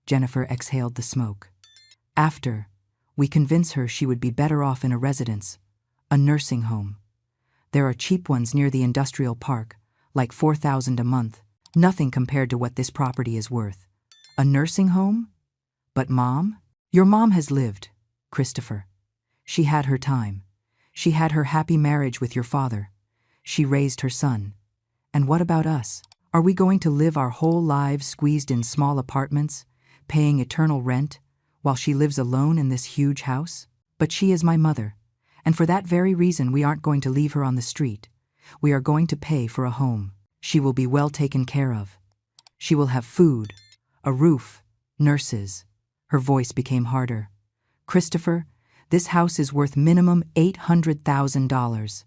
Jennifer exhaled the smoke. After. We convince her she would be better off in a residence, a nursing home. There are cheap ones near the industrial park, like $4,000 a month, nothing compared to what this property is worth. A nursing home? But Mom? Your mom has lived, Christopher. She had her time. She had her happy marriage with your father. She raised her son. And what about us? Are we going to live our whole lives squeezed in small apartments, paying eternal rent, while she lives alone in this huge house? But she is my mother, and for that very reason we aren't going to leave her on the street. We are going to pay for a home. She will be well taken care of. She will have food, a roof, nurses. Her voice became harder. Christopher, this house is worth minimum $800,000.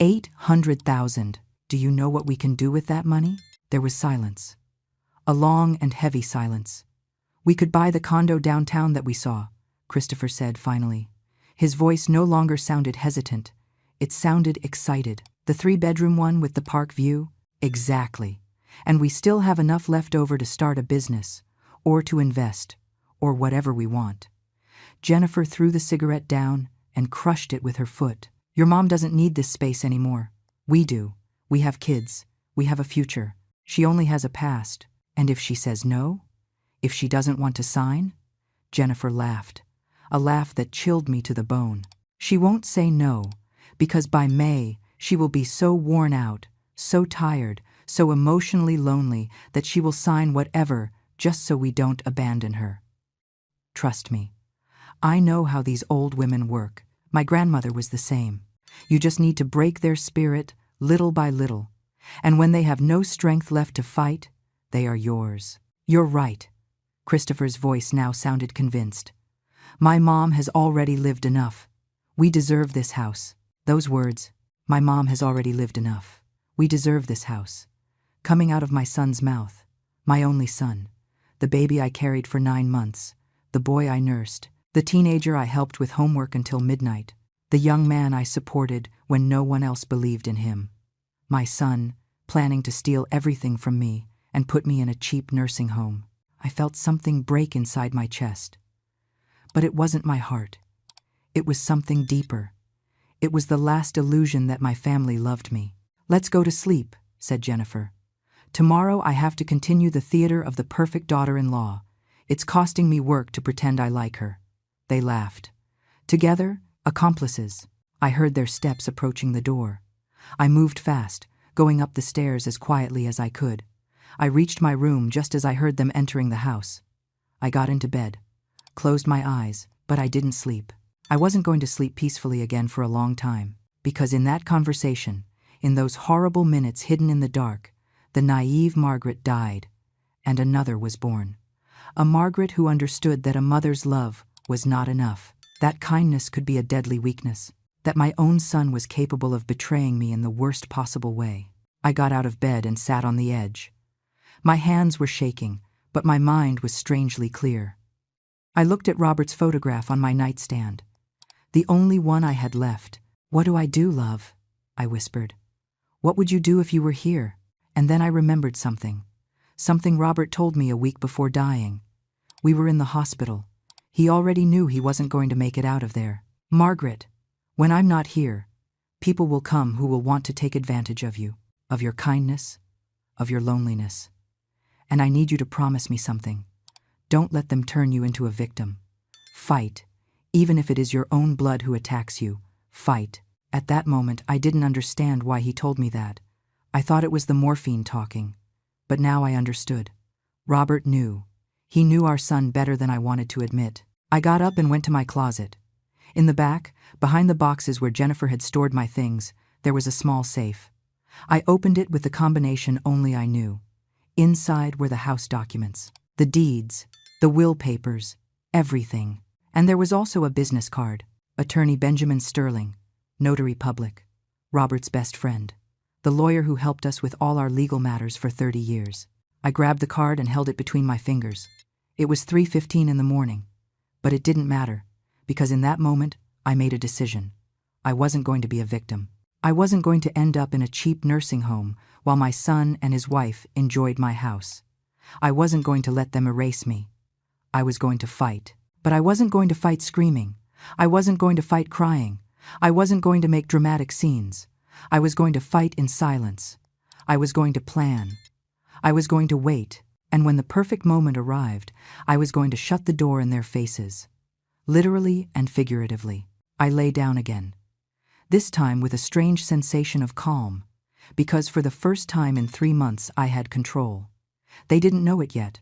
$800,000. Do you know what we can do with that money? There was silence. A long and heavy silence. We could buy the condo downtown that we saw, Christopher said finally. His voice no longer sounded hesitant. It sounded excited. The 3-bedroom one with the park view? Exactly. And we still have enough left over to start a business, or to invest, or whatever we want. Jennifer threw the cigarette down and crushed it with her foot. Your mom doesn't need this space anymore. We do. We have kids. We have a future. She only has a past. And if she says no? If she doesn't want to sign? Jennifer laughed, a laugh that chilled me to the bone. She won't say no, because by May she will be so worn out, so tired, so emotionally lonely that she will sign whatever just so we don't abandon her. Trust me. I know how these old women work. My grandmother was the same. You just need to break their spirit little by little. And when they have no strength left to fight, they are yours. You're right. Christopher's voice now sounded convinced. My mom has already lived enough. We deserve this house. Those words, my mom has already lived enough. We deserve this house. Coming out of my son's mouth. My only son. The baby I carried for 9 months. The boy I nursed. The teenager I helped with homework until midnight. The young man I supported when no one else believed in him. My son, planning to steal everything from me and put me in a cheap nursing home. I felt something break inside my chest. But it wasn't my heart. It was something deeper. It was the last illusion that my family loved me. Let's go to sleep, said Jennifer. Tomorrow I have to continue the theater of the perfect daughter-in-law. It's costing me work to pretend I like her. They laughed. Together, accomplices. I heard their steps approaching the door. I moved fast, going up the stairs as quietly as I could. I reached my room just as I heard them entering the house. I got into bed, closed my eyes, but I didn't sleep. I wasn't going to sleep peacefully again for a long time, because in that conversation, in those horrible minutes hidden in the dark, the naive Margaret died, and another was born. A Margaret who understood that a mother's love was not enough, that kindness could be a deadly weakness, that my own son was capable of betraying me in the worst possible way. I got out of bed and sat on the edge. My hands were shaking, but my mind was strangely clear. I looked at Robert's photograph on my nightstand. The only one I had left. What do I do, love? I whispered. What would you do if you were here? And then I remembered something. Something Robert told me a week before dying. We were in the hospital. He already knew he wasn't going to make it out of there. Margaret, when I'm not here, people will come who will want to take advantage of you, of your kindness, of your loneliness. And I need you to promise me something. Don't let them turn you into a victim. Fight, even if it is your own blood who attacks you. Fight. At that moment, I didn't understand why he told me that. I thought it was the morphine talking. But now I understood. Robert knew. He knew our son better than I wanted to admit. I got up and went to my closet. In the back, behind the boxes where Jennifer had stored my things, there was a small safe. I opened it with the combination only I knew. Inside were the house documents, the deeds, the will papers, everything. And there was also a business card. Attorney Benjamin Sterling, notary public, Robert's best friend, the lawyer who helped us with all our legal matters for 30 years. I grabbed the card and held it between my fingers. It was 3:15 in the morning, but it didn't matter, because in that moment, I made a decision. I wasn't going to be a victim. I wasn't going to end up in a cheap nursing home while my son and his wife enjoyed my house. I wasn't going to let them erase me. I was going to fight. But I wasn't going to fight screaming. I wasn't going to fight crying. I wasn't going to make dramatic scenes. I was going to fight in silence. I was going to plan. I was going to wait, and when the perfect moment arrived, I was going to shut the door in their faces. Literally and figuratively. I lay down again. This time with a strange sensation of calm, because for the first time in 3 months I had control. They didn't know it yet,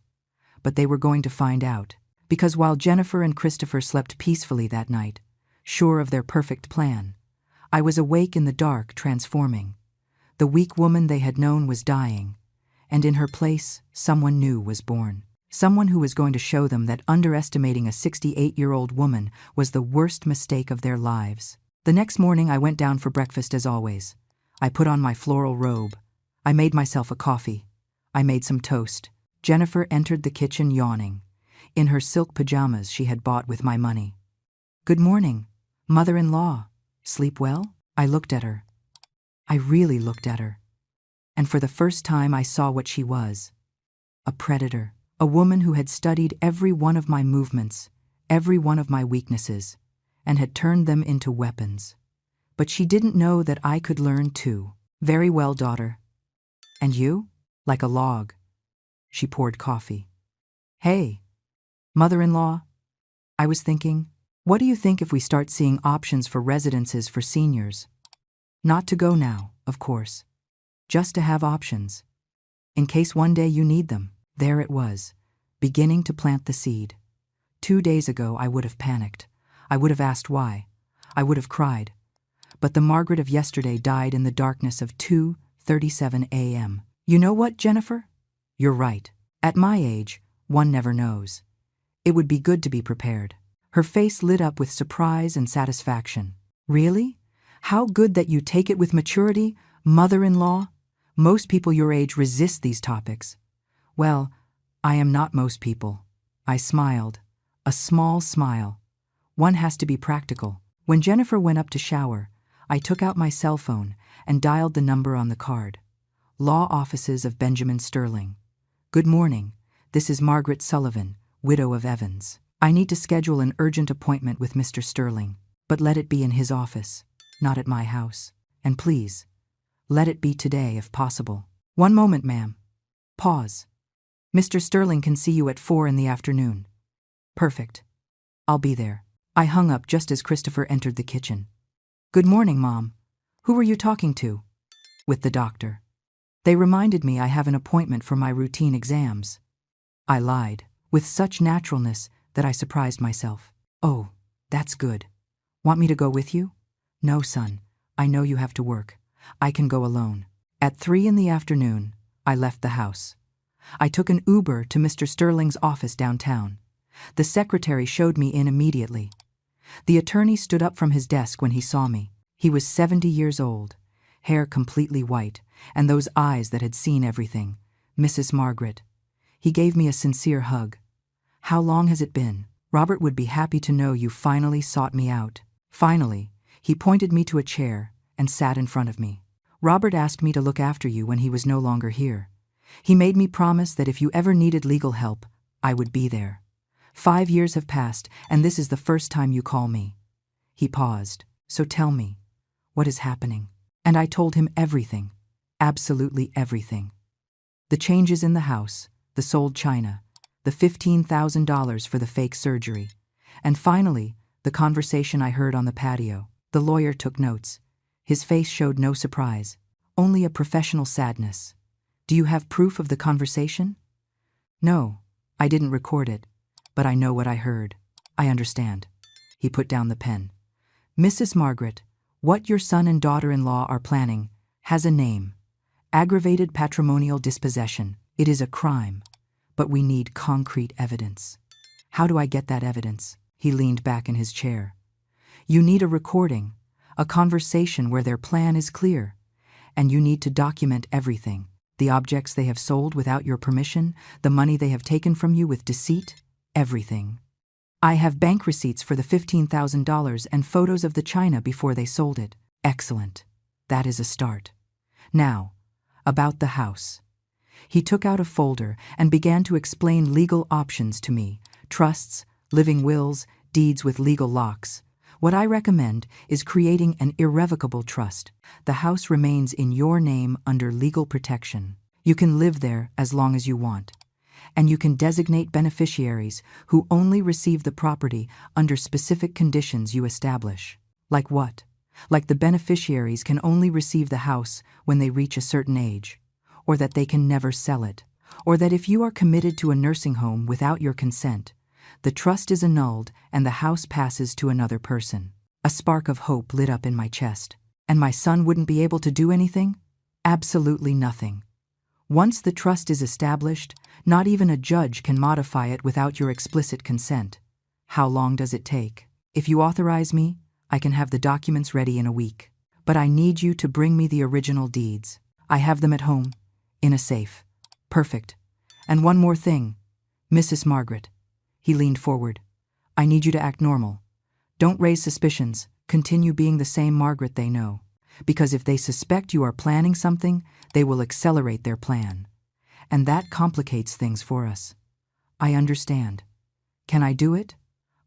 but they were going to find out. Because while Jennifer and Christopher slept peacefully that night, sure of their perfect plan, I was awake in the dark, transforming. The weak woman they had known was dying, and in her place, someone new was born. Someone who was going to show them that underestimating a 68-year-old woman was the worst mistake of their lives. The next morning I went down for breakfast as always. I put on my floral robe. I made myself a coffee. I made some toast. Jennifer entered the kitchen yawning, in her silk pajamas she had bought with my money. "Good morning, mother-in-law. Sleep well?" I looked at her. I really looked at her. And for the first time I saw what she was. A predator. A woman who had studied every one of my movements, every one of my weaknesses, and had turned them into weapons. But she didn't know that I could learn too. "Very well, daughter. And you?" "Like a log." She poured coffee. "Hey, mother-in-law, I was thinking, what do you think if we start seeing options for residences for seniors? Not to go now, of course. Just to have options. In case one day you need them." There it was, beginning to plant the seed. 2 days ago I would have panicked. I would have asked why. I would have cried. But the Margaret of yesterday died in the darkness of 2:37 a.m. "You know what, Jennifer? You're right. At my age, one never knows. It would be good to be prepared." Her face lit up with surprise and satisfaction. "Really? How good that you take it with maturity, mother-in-law. Most people your age resist these topics." "Well, I am not most people." I smiled, a small smile. One has to be practical. When Jennifer went up to shower, I took out my cell phone and dialed the number on the card. Law Offices of Benjamin Sterling. "Good morning. This is Margaret Sullivan, widow of Evans. I need to schedule an urgent appointment with Mr. Sterling, but let it be in his office, not at my house. And please, let it be today if possible." "One moment, ma'am." Pause. "Mr. Sterling can see you at 4 in the afternoon." "Perfect. I'll be there." I hung up just as Christopher entered the kitchen. "Good morning, Mom. Who were you talking to?" "With the doctor. They reminded me I have an appointment for my routine exams." I lied, with such naturalness that I surprised myself. "Oh, that's good. Want me to go with you?" "No, son. I know you have to work. I can go alone." At 3 in the afternoon, I left the house. I took an Uber to Mr. Sterling's office downtown. The secretary showed me in immediately. The attorney stood up from his desk when he saw me. He was 70 years old, hair completely white, and those eyes that had seen everything. "Mrs. Margaret." He gave me a sincere hug. "How long has it been? Robert would be happy to know you finally sought me out." Finally, he pointed me to a chair and sat in front of me. "Robert asked me to look after you when he was no longer here. He made me promise that if you ever needed legal help, I would be there. 5 years have passed, and this is the first time you call me." He paused. "So tell me, what is happening?" And I told him everything, absolutely everything. The changes in the house, the sold china, the $15,000 for the fake surgery, and finally, the conversation I heard on the patio. The lawyer took notes. His face showed no surprise, only a professional sadness. "Do you have proof of the conversation?" "No, I didn't record it, but I know what I heard. I understand." He put down the pen. "Mrs. Margaret, what your son and daughter-in-law are planning has a name. Aggravated patrimonial dispossession. It is a crime, but we need concrete evidence." "How do I get that evidence?" He leaned back in his chair. "You need a recording, a conversation where their plan is clear, and you need to document everything. The objects they have sold without your permission, the money they have taken from you with deceit, everything. I have bank receipts for the $15,000 and photos of the china before they sold it." "Excellent. That is a start. Now, about the house." He took out a folder and began to explain legal options to me: trusts, living wills, deeds with legal locks. "What I recommend is creating an irrevocable trust. The house remains in your name under legal protection. You can live there as long as you want. And you can designate beneficiaries who only receive the property under specific conditions you establish." "Like what?" "Like the beneficiaries can only receive the house when they reach a certain age, or that they can never sell it, or that if you are committed to a nursing home without your consent, the trust is annulled and the house passes to another person." A spark of hope lit up in my chest. "And my son wouldn't be able to do anything?" "Absolutely nothing. Once the trust is established, not even a judge can modify it without your explicit consent." "How long does it take?" "If you authorize me, I can have the documents ready in a week. But I need you to bring me the original deeds. I have them at home, in a safe." "Perfect. And one more thing, Mrs. Margaret." He leaned forward. "I need you to act normal. Don't raise suspicions. Continue being the same Margaret they know. Because if they suspect you are planning something, they will accelerate their plan. And that complicates things for us." "I understand. Can I do it?"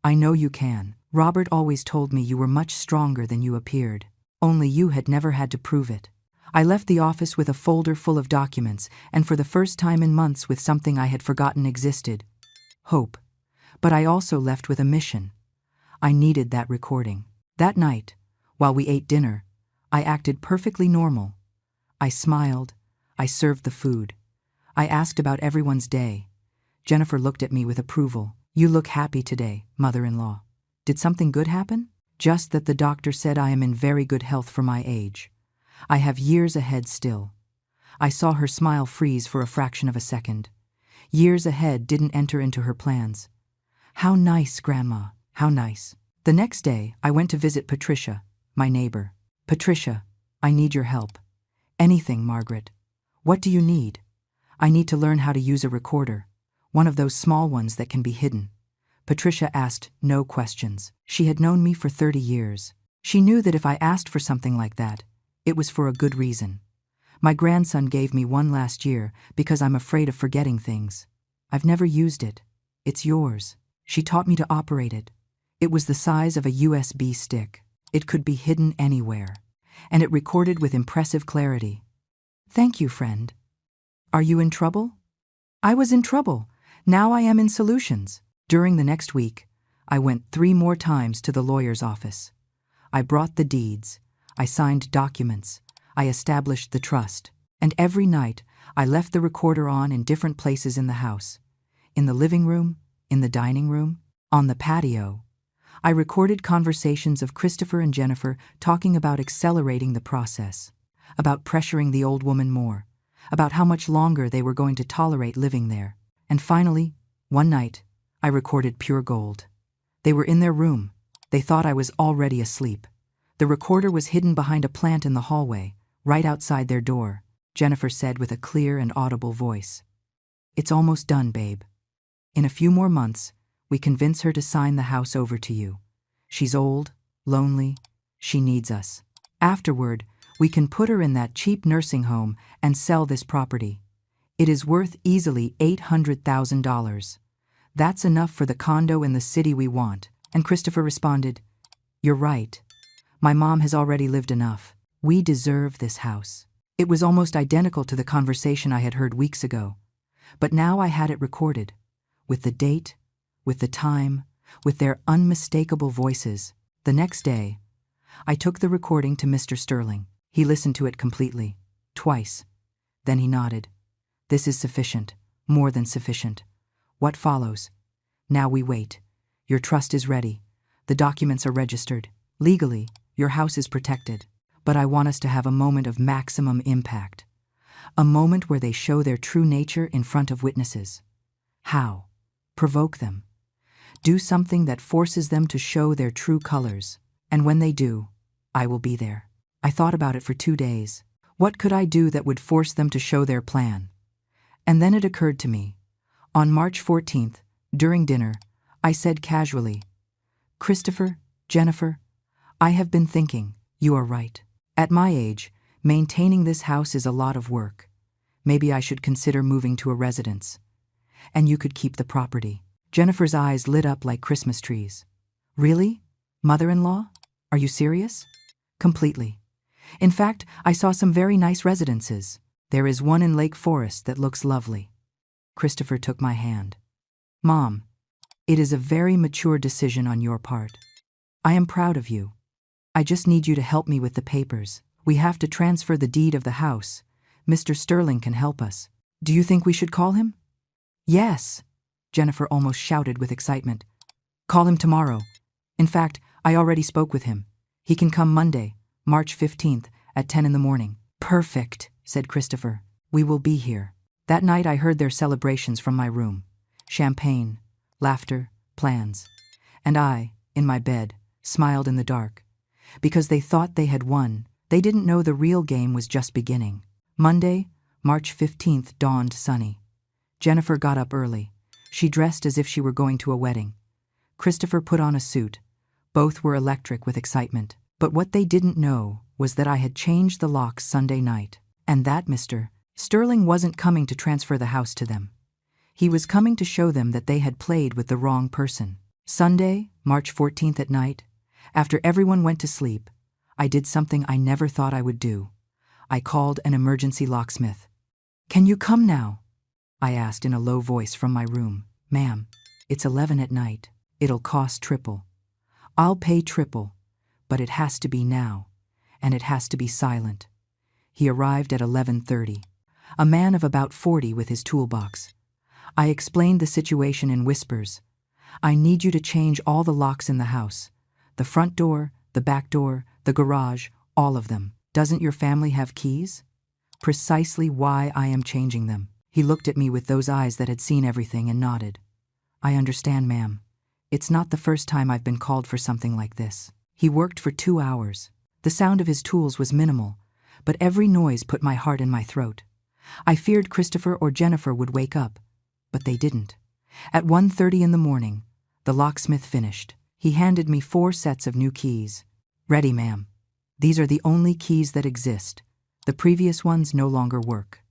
"I know you can. Robert always told me you were much stronger than you appeared. Only you had never had to prove it." I left the office with a folder full of documents, and for the first time in months with something I had forgotten existed: hope. But I also left with a mission. I needed that recording. That night, while we ate dinner, I acted perfectly normal. I smiled. I served the food. I asked about everyone's day. Jennifer looked at me with approval. "You look happy today, mother-in-law. Did something good happen?" "Just that the doctor said I am in very good health for my age. I have years ahead still." I saw her smile freeze for a fraction of a second. Years ahead didn't enter into her plans. "How nice, Grandma, how nice." The next day, I went to visit Patricia, my neighbor. "Patricia, I need your help." "Anything, Margaret. What do you need?" "I need to learn how to use a recorder, one of those small ones that can be hidden." Patricia asked no questions. She had known me for 30 years. She knew that if I asked for something like that, it was for a good reason. "My grandson gave me one last year because I'm afraid of forgetting things. I've never used it. It's yours." She taught me to operate it. It was the size of a USB stick. It could be hidden anywhere, and it recorded with impressive clarity. "Thank you, friend." "Are you in trouble?" I was in trouble. Now I am in solutions. During the next week, I went 3 more times to the lawyer's office. I brought the deeds. I signed documents. I established the trust. And every night, I left the recorder on in different places in the house. In the living room, in the dining room, on the patio. I recorded conversations of Christopher and Jennifer talking about accelerating the process, about pressuring the old woman more, about how much longer they were going to tolerate living there. And finally, one night, I recorded pure gold. They were in their room. They thought I was already asleep. The recorder was hidden behind a plant in the hallway, right outside their door. Jennifer said with a clear and audible voice, "It's almost done, babe. In a few more months, we convince her to sign the house over to you. She's old, lonely, she needs us. Afterward, we can put her in that cheap nursing home and sell this property. It is worth easily $800,000. That's enough for the condo in the city we want. And Christopher responded, "You're right. My mom has already lived enough. We deserve this house." It was almost identical to the conversation I had heard weeks ago. But now I had it recorded, with the date, with the time, with their unmistakable voices. The next day, I took the recording to Mr. Sterling. He listened to it completely, twice. Then he nodded. "This is sufficient, more than sufficient. What follows? Now we wait. Your trust is ready. The documents are registered. Legally, your house is protected. But I want us to have a moment of maximum impact. A moment where they show their true nature in front of witnesses. How? Provoke them. Do something that forces them to show their true colors. And when they do, I will be there." I thought about it for 2 days. What could I do that would force them to show their plan? And then it occurred to me. On March 14th, during dinner, I said casually, "Christopher, Jennifer, I have been thinking, you are right. At my age, maintaining this house is a lot of work. Maybe I should consider moving to a residence. And you could keep the property." Jennifer's eyes lit up like Christmas trees. "Really? Mother-in-law? Are you serious?" "Completely. In fact, I saw some very nice residences. There is one in Lake Forest that looks lovely." Christopher took my hand. "Mom, it is a very mature decision on your part. I am proud of you. I just need you to help me with the papers. We have to transfer the deed of the house. Mr. Sterling can help us. Do you think we should call him?" "Yes," Jennifer almost shouted with excitement. "Call him tomorrow. In fact, I already spoke with him. He can come Monday, March 15th, at 10 in the morning. "Perfect," said Christopher. "We will be here." That night I heard their celebrations from my room. Champagne, laughter, plans. And I, in my bed, smiled in the dark. Because they thought they had won, they didn't know the real game was just beginning. Monday, March 15th dawned sunny. Jennifer got up early. She dressed as if she were going to a wedding. Christopher put on a suit. Both were electric with excitement. But what they didn't know was that I had changed the locks Sunday night, and that Mr. Sterling wasn't coming to transfer the house to them. He was coming to show them that they had played with the wrong person. Sunday, March 14th at night, after everyone went to sleep, I did something I never thought I would do. I called an emergency locksmith. "Can you come now?" I asked in a low voice from my room. "Ma'am, it's 11 at night. It'll cost triple. I'll pay triple, but it has to be now, and it has to be silent." He arrived at 11:30, a man of about 40 with his toolbox. I explained the situation in whispers. "I need you to change all the locks in the house. The front door, the back door, the garage, all of them. Doesn't your family have keys?" Precisely why I am changing them. He looked at me with those eyes that had seen everything and nodded. "I understand, ma'am. It's not the first time I've been called for something like this." He worked for 2 hours. The sound of his tools was minimal, but every noise put my heart in my throat. I feared Christopher or Jennifer would wake up, but they didn't. At 1:30 in the morning, the locksmith finished. He handed me 4 sets of new keys. "Ready, ma'am. These are the only keys that exist. The previous ones no longer work."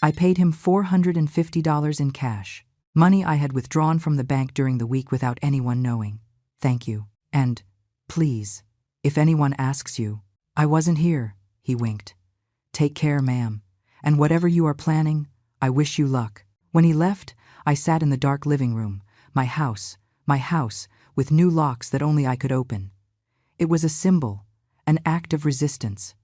I paid him $450 in cash, money I had withdrawn from the bank during the week without anyone knowing. "Thank you. And, please, if anyone asks you, I wasn't here," he winked. "Take care, ma'am. And whatever you are planning, I wish you luck." When he left, I sat in the dark living room, my house, with new locks that only I could open. It was a symbol, an act of resistance.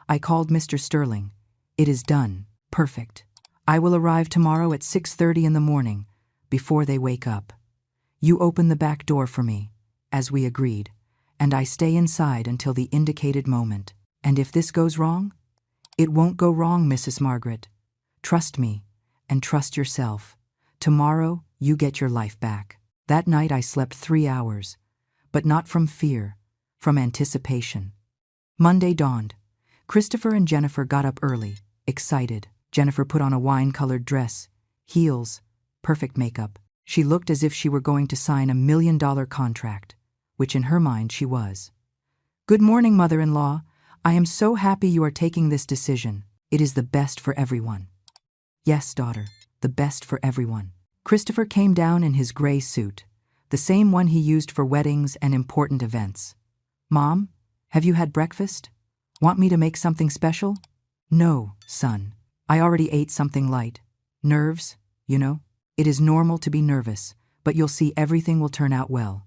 I called Mr. Sterling. "It is done. Perfect. I will arrive tomorrow at 6:30 in the morning, before they wake up. You open the back door for me, as we agreed, and I stay inside until the indicated moment. And if this goes wrong, it won't go wrong, Mrs. Margaret. Trust me, and trust yourself. Tomorrow, you get your life back." That night I slept 3 hours, but not from fear, from anticipation. Monday dawned. Christopher and Jennifer got up early, excited. Jennifer put on a wine-colored dress, heels, perfect makeup. She looked as if she were going to sign $1 million contract, which in her mind she was. "Good morning, mother-in-law. I am so happy you are taking this decision. It is the best for everyone." Yes, daughter, the best for everyone. Christopher came down in his gray suit, the same one he used for weddings and important events. Mom, have you had breakfast? Want me to make something special? No, son. I already ate something light. Nerves, you know? It is normal to be nervous, but you'll see everything will turn out well.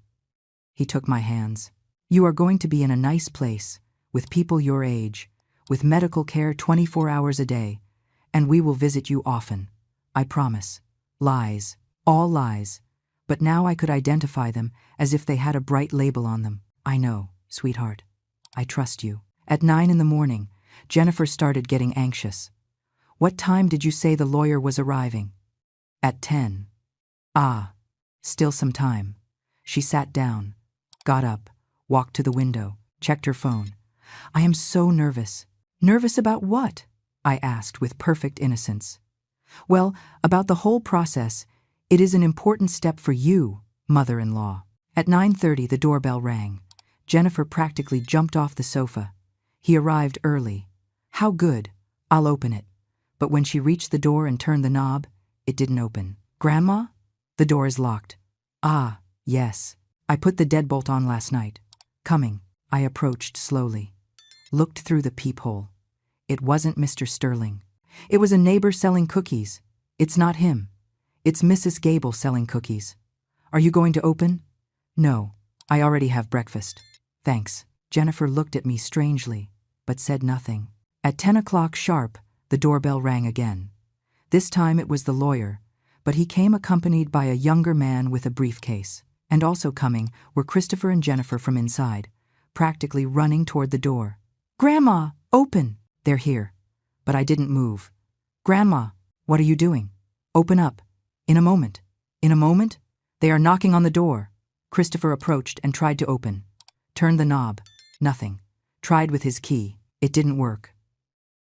He took my hands. You are going to be in a nice place, with people your age, with medical care 24 hours a day, and we will visit you often. I promise. Lies. All lies. But now I could identify them as if they had a bright label on them. I know, sweetheart. I trust you. At 9 a.m, Jennifer started getting anxious. What time did you say the lawyer was arriving? At 10. Ah, still some time. She sat down, got up, walked to the window, checked her phone. I am so nervous. Nervous about what? I asked with perfect innocence. Well, about the whole process. It is an important step for you, mother-in-law. At 9:30, the doorbell rang. Jennifer practically jumped off the sofa. He arrived early. How good. I'll open it. But when she reached the door and turned the knob, it didn't open. Grandma? The door is locked. Ah, yes. I put the deadbolt on last night. Coming. I approached slowly. Looked through the peephole. It wasn't Mr. Sterling. It was a neighbor selling cookies. It's not him. It's Mrs. Gable selling cookies. Are you going to open? No. I already have breakfast. Thanks. Jennifer looked at me strangely, but said nothing. At 10 o'clock sharp, the doorbell rang again. This time it was the lawyer, but he came accompanied by a younger man with a briefcase. And also coming were Christopher and Jennifer from inside, practically running toward the door. Grandma, open! They're here. But I didn't move. Grandma, what are you doing? Open up. In a moment. In a moment? They are knocking on the door. Christopher approached and tried to open. Turned the knob. Nothing. Tried with his key. It didn't work.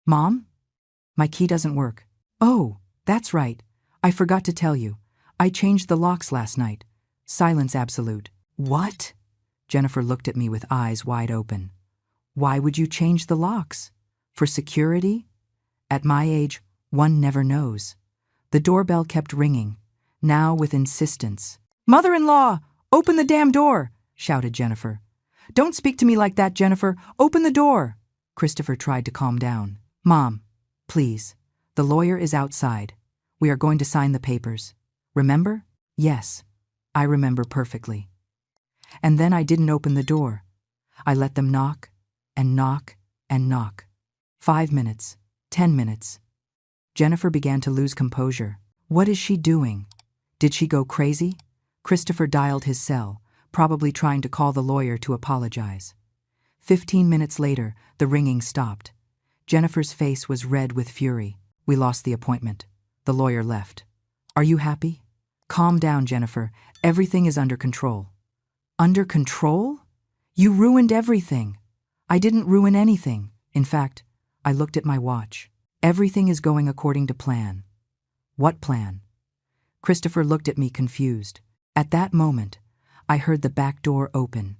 Mom? My key doesn't work. Oh, that's right. I forgot to tell you. I changed the locks last night. Silence absolute. What? Jennifer looked at me with eyes wide open. Why would you change the locks? For security? At my age, one never knows. The doorbell kept ringing, now with insistence. Mother-in-law, open the damn door, shouted Jennifer. Don't speak to me like that, Jennifer. Open the door. Christopher tried to calm down. Mom, please. The lawyer is outside. We are going to sign the papers. Remember? Yes, I remember perfectly. And then I didn't open the door. I let them knock and knock and knock. 5 minutes, 10 minutes. Jennifer began to lose composure. What is she doing? Did she go crazy? Christopher dialed his cell, probably trying to call the lawyer to apologize. 15 minutes later, the ringing stopped. Jennifer's face was red with fury. We lost the appointment. The lawyer left. Are you happy? Calm down, Jennifer. Everything is under control. Under control? You ruined everything. I didn't ruin anything. In fact, I looked at my watch. Everything is going according to plan. What plan? Christopher looked at me confused. At that moment, I heard the back door open.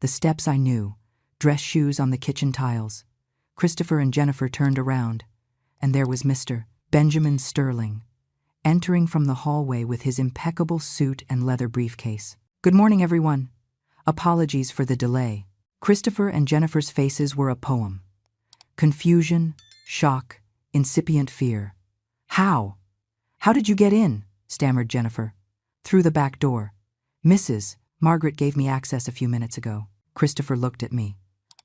The steps I knew, dress shoes on the kitchen tiles. Christopher and Jennifer turned around, and there was Mr. Benjamin Sterling, entering from the hallway with his impeccable suit and leather briefcase. Good morning, everyone. Apologies for the delay. Christopher and Jennifer's faces were a poem. Confusion, shock, incipient fear. How? How did you get in? Stammered Jennifer. Through the back door. Mrs. Margaret gave me access a few minutes ago. Christopher looked at me.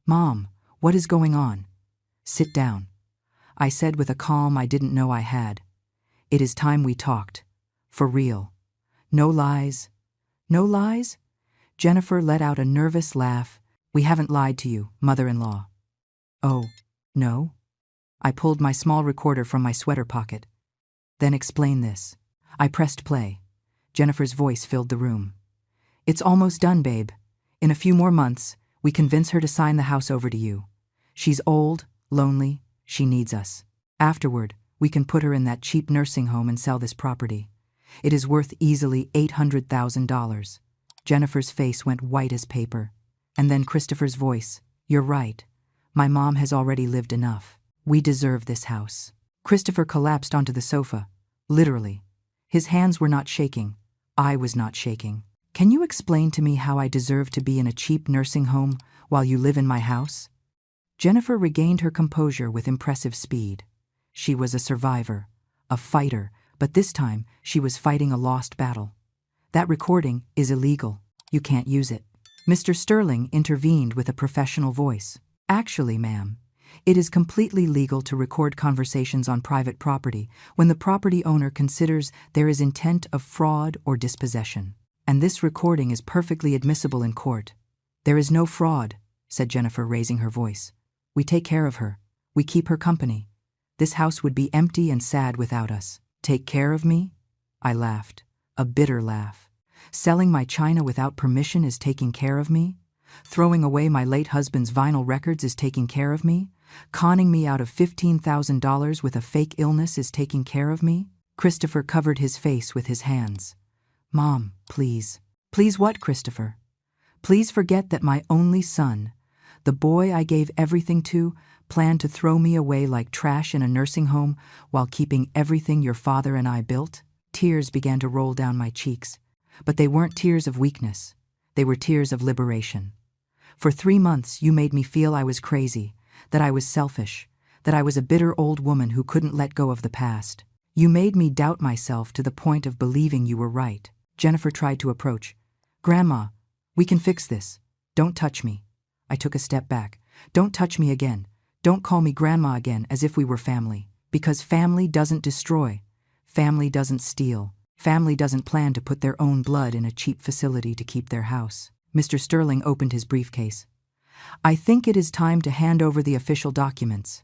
Mom, what is going on? Sit down. I said with a calm I didn't know I had. It is time we talked. For real. No lies. No lies? Jennifer let out a nervous laugh. We haven't lied to you, mother-in-law. Oh, no? I pulled my small recorder from my sweater pocket. Then explain this. I pressed play. Jennifer's voice filled the room. It's almost done, babe. In a few more months, we convince her to sign the house over to you. She's old, lonely, she needs us. Afterward, we can put her in that cheap nursing home and sell this property. It is worth easily $800,000. Jennifer's face went white as paper. And then Christopher's voice. You're right. My mom has already lived enough. We deserve this house. Christopher collapsed onto the sofa. Literally. His hands were not shaking. I was not shaking. Can you explain to me how I deserve to be in a cheap nursing home while you live in my house? Jennifer regained her composure with impressive speed. She was a survivor, a fighter, but this time she was fighting a lost battle. That recording is illegal. You can't use it. Mr. Sterling intervened with a professional voice. Actually, ma'am, it is completely legal to record conversations on private property when the property owner considers there is intent of fraud or dispossession. And this recording is perfectly admissible in court. There is no fraud, said Jennifer, raising her voice. We take care of her. We keep her company. This house would be empty and sad without us. Take care of me? I laughed, a bitter laugh. Selling my china without permission is taking care of me? Throwing away my late husband's vinyl records is taking care of me? Conning me out of $15,000 with a fake illness is taking care of me? Christopher covered his face with his hands. Mom, please. Please what, Christopher? Please forget that my only son, the boy I gave everything to, planned to throw me away like trash in a nursing home while keeping everything your father and I built? Tears began to roll down my cheeks, but they weren't tears of weakness. They were tears of liberation. For 3 months you made me feel I was crazy, that I was selfish, that I was a bitter old woman who couldn't let go of the past. You made me doubt myself to the point of believing you were right. Jennifer tried to approach. Grandma, we can fix this. Don't touch me. I took a step back. Don't touch me again. Don't call me grandma again as if we were family. Because family doesn't destroy. Family doesn't steal. Family doesn't plan to put their own blood in a cheap facility to keep their house. Mr. Sterling opened his briefcase. I think it is time to hand over the official documents.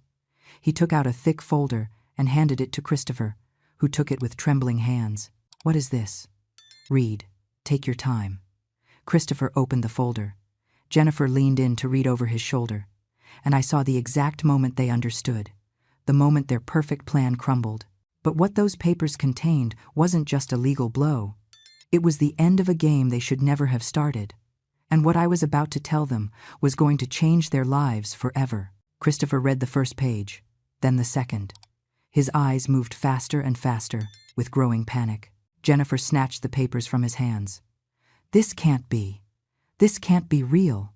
He took out a thick folder and handed it to Christopher, who took it with trembling hands. What is this? Read. Take your time. Christopher opened the folder. Jennifer leaned in to read over his shoulder, and I saw the exact moment they understood, the moment their perfect plan crumbled. But what those papers contained wasn't just a legal blow. It was the end of a game they should never have started. And what I was about to tell them was going to change their lives forever. Christopher read the first page, then the second. His eyes moved faster and faster, with growing panic. Jennifer snatched the papers from his hands. This can't be. This can't be real.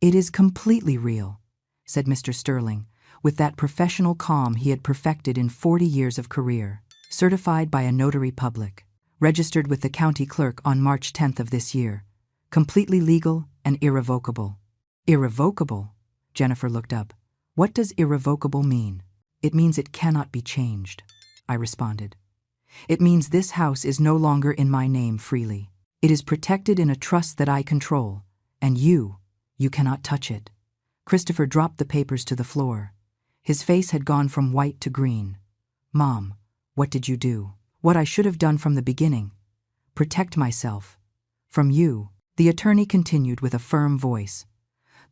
It is completely real, said Mr. Sterling, with that professional calm he had perfected in 40 years of career. Certified by a notary public. Registered with the county clerk on March 10th of this year. Completely legal and irrevocable. Irrevocable? Jennifer looked up. What does irrevocable mean? It means it cannot be changed, I responded. It means this house is no longer in my name freely. It is protected in a trust that I control, and you cannot touch it. Christopher dropped the papers to the floor. His face had gone from white to green. Mom, what did you do? What I should have done from the beginning. Protect myself. From you. The attorney continued with a firm voice.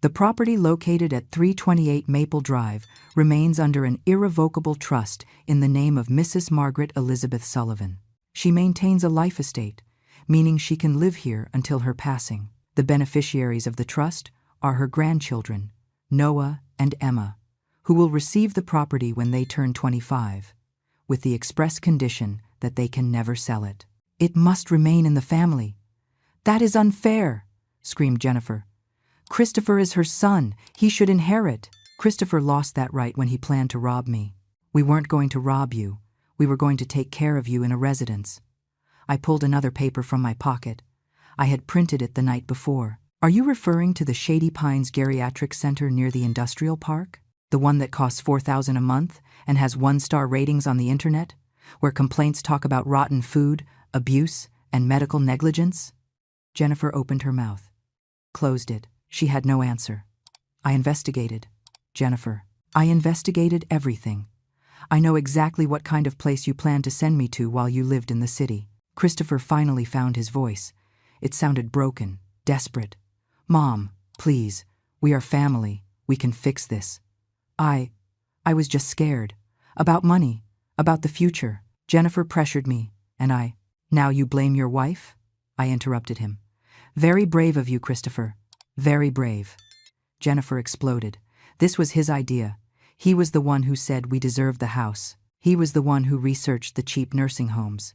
The property located at 328 Maple Drive remains under an irrevocable trust in the name of Mrs. Margaret Elizabeth Sullivan. She maintains a life estate, meaning she can live here until her passing. The beneficiaries of the trust are her grandchildren, Noah and Emma, who will receive the property when they turn 25, with the express condition that they can never sell it. It must remain in the family. That is unfair, screamed Jennifer. Christopher is her son. He should inherit. Christopher lost that right when he planned to rob me. We weren't going to rob you. We were going to take care of you in a residence. I pulled another paper from my pocket. I had printed it the night before. Are you referring to the Shady Pines Geriatric Center near the industrial park? The one that costs $4,000 a month and has 1-star ratings on the internet, where complaints talk about rotten food, abuse, and medical negligence? Jennifer opened her mouth, closed it. She had no answer. I investigated. Jennifer, I investigated everything. I know exactly what kind of place you planned to send me to while you lived in the city. Christopher finally found his voice. It sounded broken, desperate. Mom, please, we are family. We can fix this. I was just scared. About money, about the future. Jennifer pressured me, and Now you blame your wife? I interrupted him. Very brave of you, Christopher. Very brave. Jennifer exploded. This was his idea. He was the one who said we deserved the house. He was the one who researched the cheap nursing homes.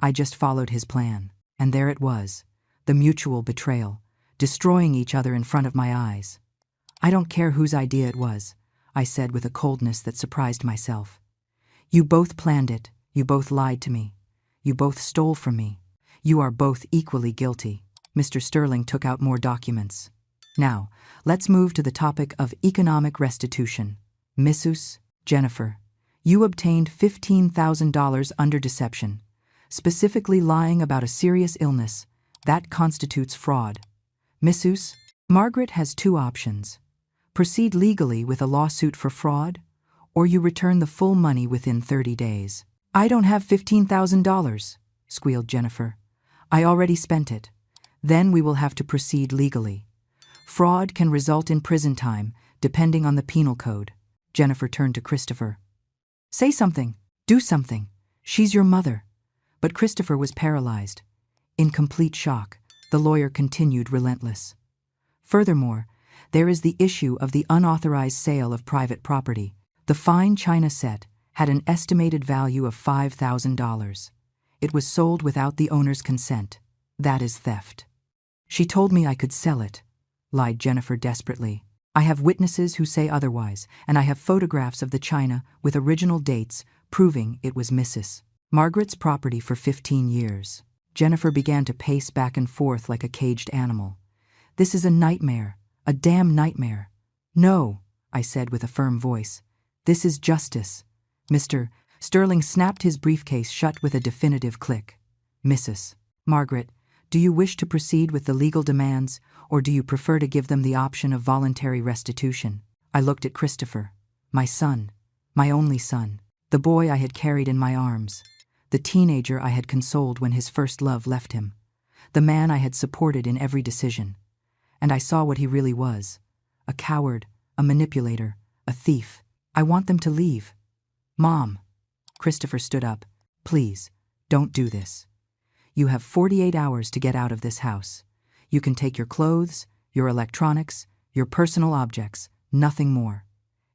I just followed his plan. And there it was, the mutual betrayal, destroying each other in front of my eyes. I don't care whose idea it was, I said with a coldness that surprised myself. You both planned it. You both lied to me. You both stole from me. You are both equally guilty. Mr. Sterling took out more documents. Now, let's move to the topic of economic restitution. Mrs. Jennifer, you obtained $15,000 under deception, specifically lying about a serious illness. That constitutes fraud. Mrs. Margaret has two options. Proceed legally with a lawsuit for fraud, or you return the full money within 30 days. I don't have $15,000, squealed Jennifer. I already spent it. Then we will have to proceed legally. Fraud can result in prison time, depending on the penal code. Jennifer turned to Christopher. Say something. Do something. She's your mother. But Christopher was paralyzed. In complete shock, the lawyer continued relentless. Furthermore, there is the issue of the unauthorized sale of private property. The fine china set had an estimated value of $5,000. It was sold without the owner's consent. That is theft. She told me I could sell it, lied Jennifer desperately. I have witnesses who say otherwise, and I have photographs of the china with original dates proving it was Mrs. Margaret's property for 15 years. Jennifer began to pace back and forth like a caged animal. This is a nightmare, a damn nightmare. No, I said with a firm voice. This is justice. Mr. Sterling snapped his briefcase shut with a definitive click. Mrs. Margaret, do you wish to proceed with the legal demands, or do you prefer to give them the option of voluntary restitution? I looked at Christopher, my son, my only son, the boy I had carried in my arms, the teenager I had consoled when his first love left him, the man I had supported in every decision. And I saw what he really was, a coward, a manipulator, a thief. I want them to leave. Mom. Christopher stood up. Please, don't do this. You have 48 hours to get out of this house. You can take your clothes, your electronics, your personal objects, nothing more.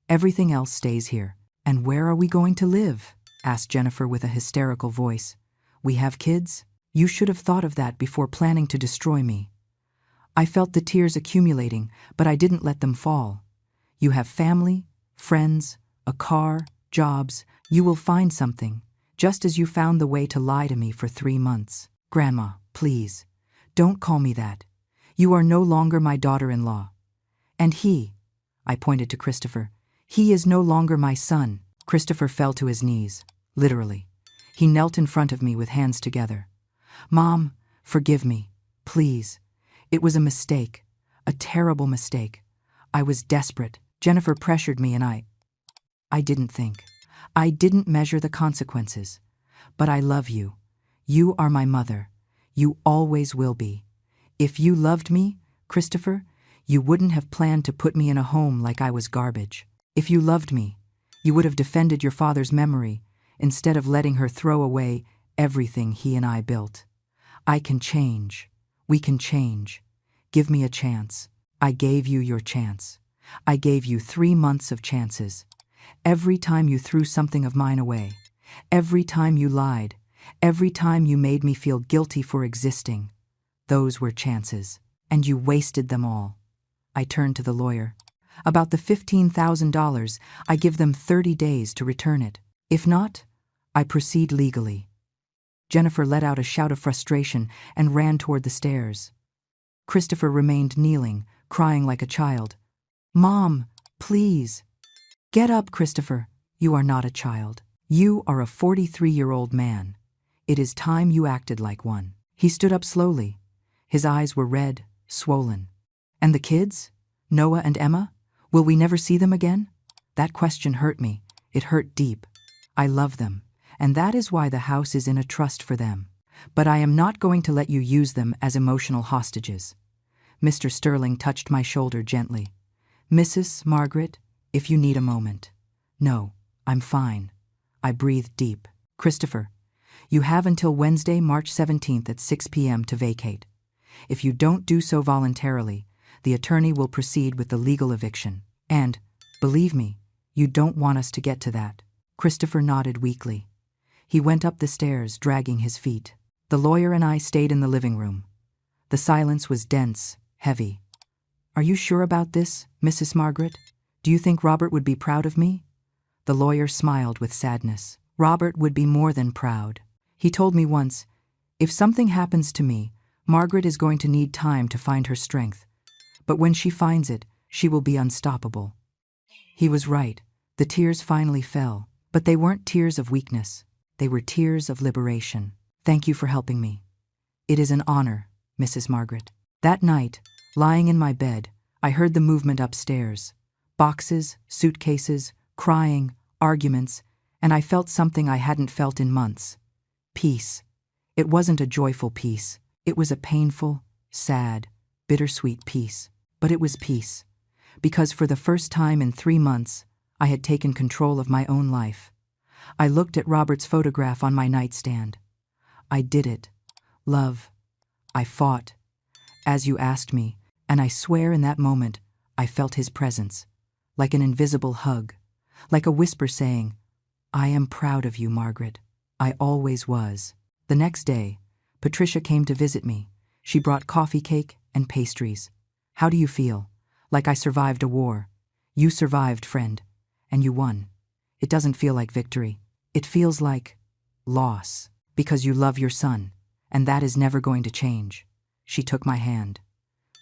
Everything else stays here. And where are we going to live? Asked Jennifer with a hysterical voice. We have kids? You should have thought of that before planning to destroy me. I felt the tears accumulating, but I didn't let them fall. You have family, friends, a car, jobs. You will find something, just as you found the way to lie to me for 3 months. Grandma, please, don't call me that. You are no longer my daughter-in-law. And he, I pointed to Christopher, he is no longer my son. Christopher fell to his knees, literally. He knelt in front of me with hands together. Mom, forgive me, please. It was a mistake, a terrible mistake. I was desperate. Jennifer pressured me and I didn't think. I didn't measure the consequences. But I love you. You are my mother. You always will be. If you loved me, Christopher, you wouldn't have planned to put me in a home like I was garbage. If you loved me, you would have defended your father's memory instead of letting her throw away everything he and I built. I can change. We can change. Give me a chance. I gave you your chance. I gave you 3 months of chances. Every time you threw something of mine away, every time you lied, every time you made me feel guilty for existing, those were chances, and you wasted them all. I turned to the lawyer. About the $15,000, I give them 30 days to return it. If not, I proceed legally. Jennifer let out a shout of frustration and ran toward the stairs. Christopher remained kneeling, crying like a child. Mom, please. Get up, Christopher. You are not a child. You are a 43-year-old man. It is time you acted like one. He stood up slowly. His eyes were red, swollen. And the kids? Noah and Emma? Will we never see them again? That question hurt me. It hurt deep. I love them, and that is why the house is in a trust for them. But I am not going to let you use them as emotional hostages. Mr. Sterling touched my shoulder gently. Mrs. Margaret, if you need a moment. No, I'm fine. I breathed deep. Christopher, you have until Wednesday, March 17th at 6 p.m. to vacate. If you don't do so voluntarily, the attorney will proceed with the legal eviction. And, believe me, you don't want us to get to that. Christopher nodded weakly. He went up the stairs, dragging his feet. The lawyer and I stayed in the living room. The silence was dense, heavy. "Are you sure about this, Mrs. Margaret? Do you think Robert would be proud of me?" The lawyer smiled with sadness. "Robert would be more than proud. He told me once, if something happens to me, Margaret is going to need time to find her strength. But when she finds it, she will be unstoppable." He was right. The tears finally fell. But they weren't tears of weakness. They were tears of liberation. "Thank you for helping me. It is an honor, Mrs. Margaret." That night, lying in my bed, I heard the movement upstairs. Boxes, suitcases, crying, arguments, and I felt something I hadn't felt in months. Peace. It wasn't a joyful peace. It was a painful, sad, bittersweet peace. But it was peace. Because for the first time in 3 months, I had taken control of my own life. I looked at Robert's photograph on my nightstand. I did it. Love. I fought, as you asked me, and I swear in that moment I felt his presence, like an invisible hug, like a whisper saying, "I am proud of you, Margaret. I always was." The next day, Patricia came to visit me. She brought coffee cake and pastries. "How do you feel?" "Like I survived a war." "You survived, friend. And you won." "It doesn't feel like victory. It feels like loss. Because you love your son, and that is never going to change." She took my hand.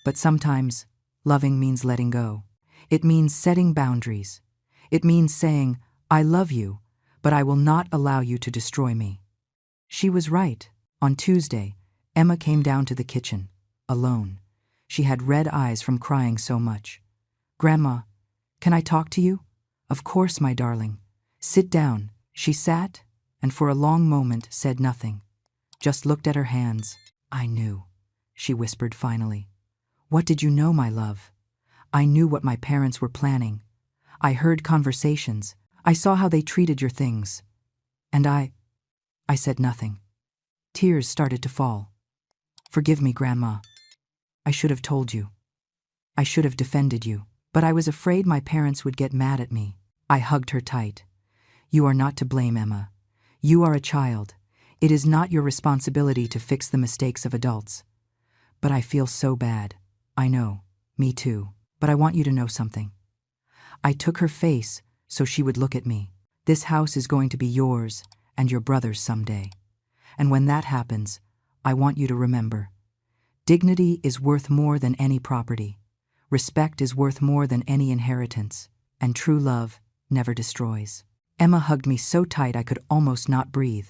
"But sometimes, loving means letting go. It means setting boundaries. It means saying, 'I love you, but I will not allow you to destroy me.'" She was right. On Tuesday, Emma came down to the kitchen, alone. She had red eyes from crying so much. "Grandma, can I talk to you?" "Of course, my darling. Sit down." She sat, and for a long moment said nothing. Just looked at her hands. "I knew," she whispered finally. "What did you know, my love?" "I knew what my parents were planning. I heard conversations. I saw how they treated your things. And I said nothing." Tears started to fall. "Forgive me, Grandma. I should have told you. I should have defended you. But I was afraid my parents would get mad at me." I hugged her tight. "You are not to blame, Emma. You are a child. It is not your responsibility to fix the mistakes of adults. But I feel so bad. I know. Me too. But I want you to know something." I took her face so she would look at me. "This house is going to be yours and your brother's someday. And when that happens, I want you to remember, dignity is worth more than any property. Respect is worth more than any inheritance. And true love never destroys." Emma hugged me so tight I could almost not breathe.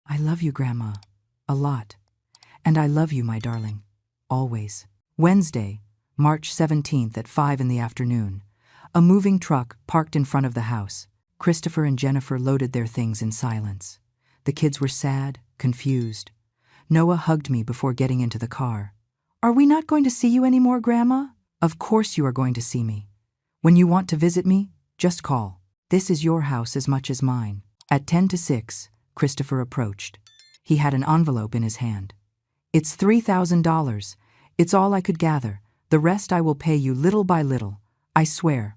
"I love you, Grandma. A lot. And I love you, my darling. Always." Wednesday, March 17th at 5 in the afternoon. A moving truck parked in front of the house. Christopher and Jennifer loaded their things in silence. The kids were sad, confused. Noah hugged me before getting into the car. "Are we not going to see you anymore, Grandma?" "Of course you are going to see me. When you want to visit me, just call. This is your house as much as mine." At 10 to 6, Christopher approached. He had an envelope in his hand. "It's $3,000. It's all I could gather. The rest I will pay you little by little. I swear."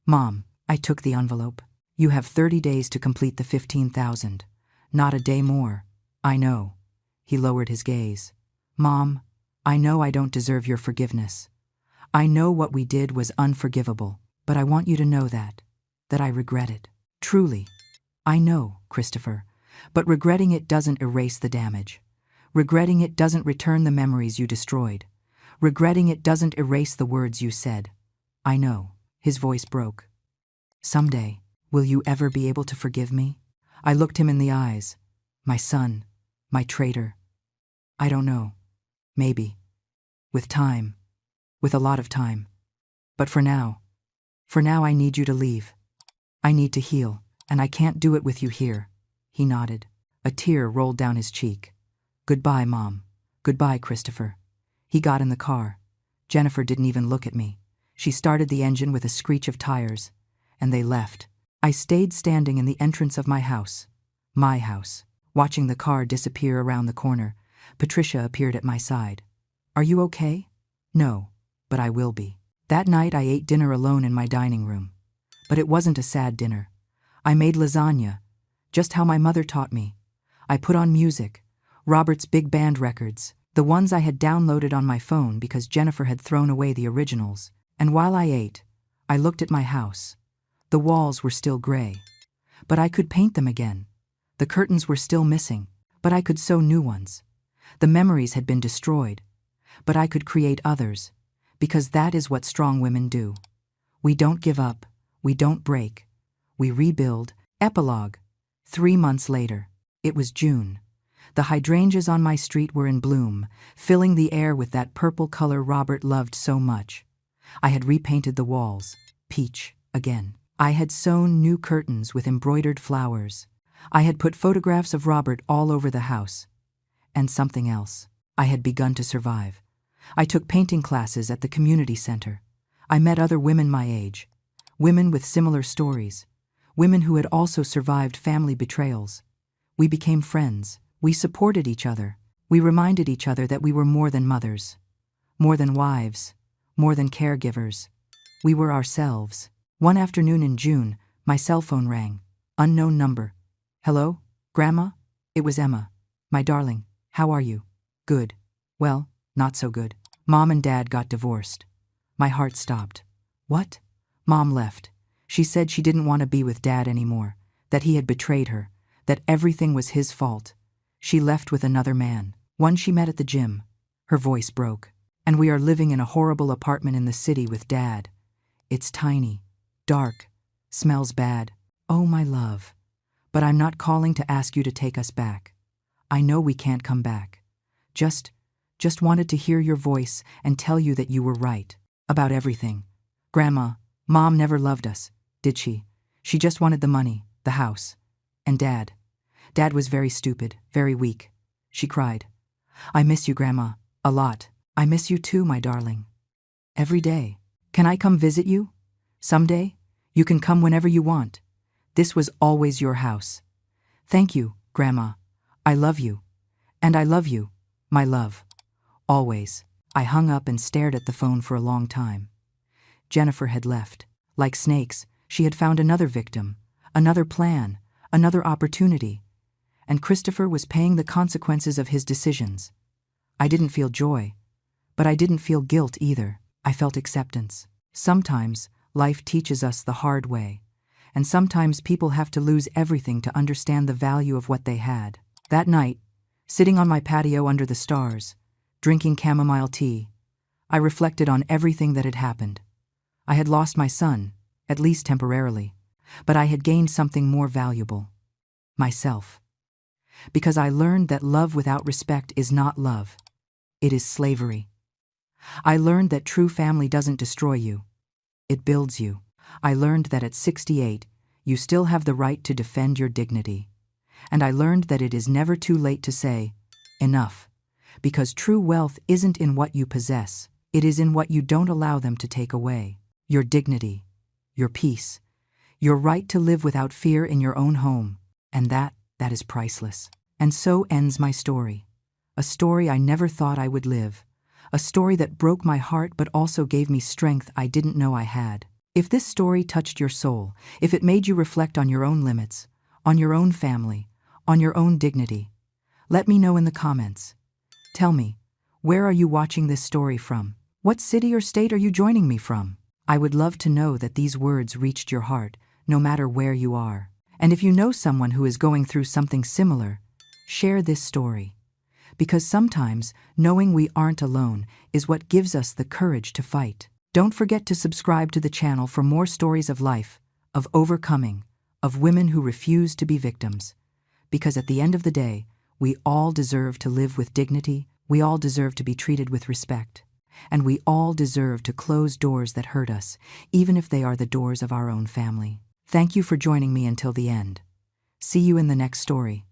"Mom," I took the envelope. "You have 30 days to complete the 15,000. Not a day more." "I know." He lowered his gaze. "Mom, I know I don't deserve your forgiveness. I know what we did was unforgivable, but I want you to know that I regret it. Truly. I know, Christopher, but regretting it doesn't erase the damage. Regretting it doesn't return the memories you destroyed. Regretting it doesn't erase the words you said. I know." His voice broke. "Someday, will you ever be able to forgive me?" I looked him in the eyes. "My son, my traitor. I don't know. Maybe. With time. With a lot of time. But for now I need you to leave. I need to heal, and I can't do it with you here." He nodded. A tear rolled down his cheek. "Goodbye, Mom. Goodbye, Christopher." He got in the car. Jennifer didn't even look at me. She started the engine with a screech of tires, and they left. I stayed standing in the entrance of my house, watching the car disappear around the corner. Patricia appeared at my side. "Are you okay?" "No, but I will be." That night I ate dinner alone in my dining room. But it wasn't a sad dinner. I made lasagna, just how my mother taught me. I put on music, Robert's big band records, the ones I had downloaded on my phone because Jennifer had thrown away the originals. And while I ate, I looked at my house. The walls were still gray, but I could paint them again. The curtains were still missing, but I could sew new ones. The memories had been destroyed, but I could create others, because that is what strong women do. We don't give up, we don't break, we rebuild. Epilogue. 3 months later. It was June. The hydrangeas on my street were in bloom, filling the air with that purple color Robert loved so much. I had repainted the walls, peach, again. I had sewn new curtains with embroidered flowers. I had put photographs of Robert all over the house. And something else. I had begun to survive. I took painting classes at the community center. I met other women my age, women with similar stories, women who had also survived family betrayals. We became friends. We supported each other. We reminded each other that we were more than mothers, more than wives, more than caregivers. We were ourselves. One afternoon in June, my cell phone rang. Unknown number. Hello, Grandma? It was Emma. My darling, how are you? Good. Well, not so good. Mom and Dad got divorced. My heart stopped. What? Mom left. She said she didn't want to be with Dad anymore, that he had betrayed her, that everything was his fault. She left with another man, one she met at the gym. Her voice broke. And we are living in a horrible apartment in the city with Dad. It's tiny, dark, smells bad. Oh, my love. But I'm not calling to ask you to take us back. I know we can't come back. Just wanted to hear your voice and tell you that you were right. About everything. Grandma, Mom never loved us, did she? She just wanted the money, the house. And Dad. Dad was very stupid, very weak. She cried. I miss you, Grandma, a lot. I miss you too, my darling. Every day. Can I come visit you? Someday? You can come whenever you want. This was always your house. Thank you, Grandma. I love you. And I love you, my love. Always. I hung up and stared at the phone for a long time. Jennifer had left. Like snakes, she had found another victim, another plan, another opportunity. And Christopher was paying the consequences of his decisions. I didn't feel joy, but I didn't feel guilt either. I felt acceptance. Sometimes life teaches us the hard way, and sometimes people have to lose everything to understand the value of what they had. That night, sitting on my patio under the stars, drinking chamomile tea, I reflected on everything that had happened. I had lost my son, at least temporarily, but I had gained something more valuable. Myself. Because I learned that love without respect is not love. It is slavery. I learned that true family doesn't destroy you. It builds you. I learned that at 68, you still have the right to defend your dignity. And I learned that it is never too late to say, enough. Because true wealth isn't in what you possess. It is in what you don't allow them to take away. Your dignity, your peace, your right to live without fear in your own home. And that is priceless. And so ends my story. A story I never thought I would live. A story that broke my heart but also gave me strength I didn't know I had. If this story touched your soul, if it made you reflect on your own limits, on your own family, on your own dignity, let me know in the comments. Tell me, where are you watching this story from? What city or state are you joining me from? I would love to know that these words reached your heart, no matter where you are. And if you know someone who is going through something similar, share this story. Because sometimes knowing we aren't alone is what gives us the courage to fight. Don't forget to subscribe to the channel for more stories of life, of overcoming, of women who refuse to be victims. Because at the end of the day, we all deserve to live with dignity, we all deserve to be treated with respect, and we all deserve to close doors that hurt us, even if they are the doors of our own family. Thank you for joining me until the end. See you in the next story.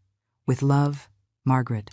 With love, Margaret.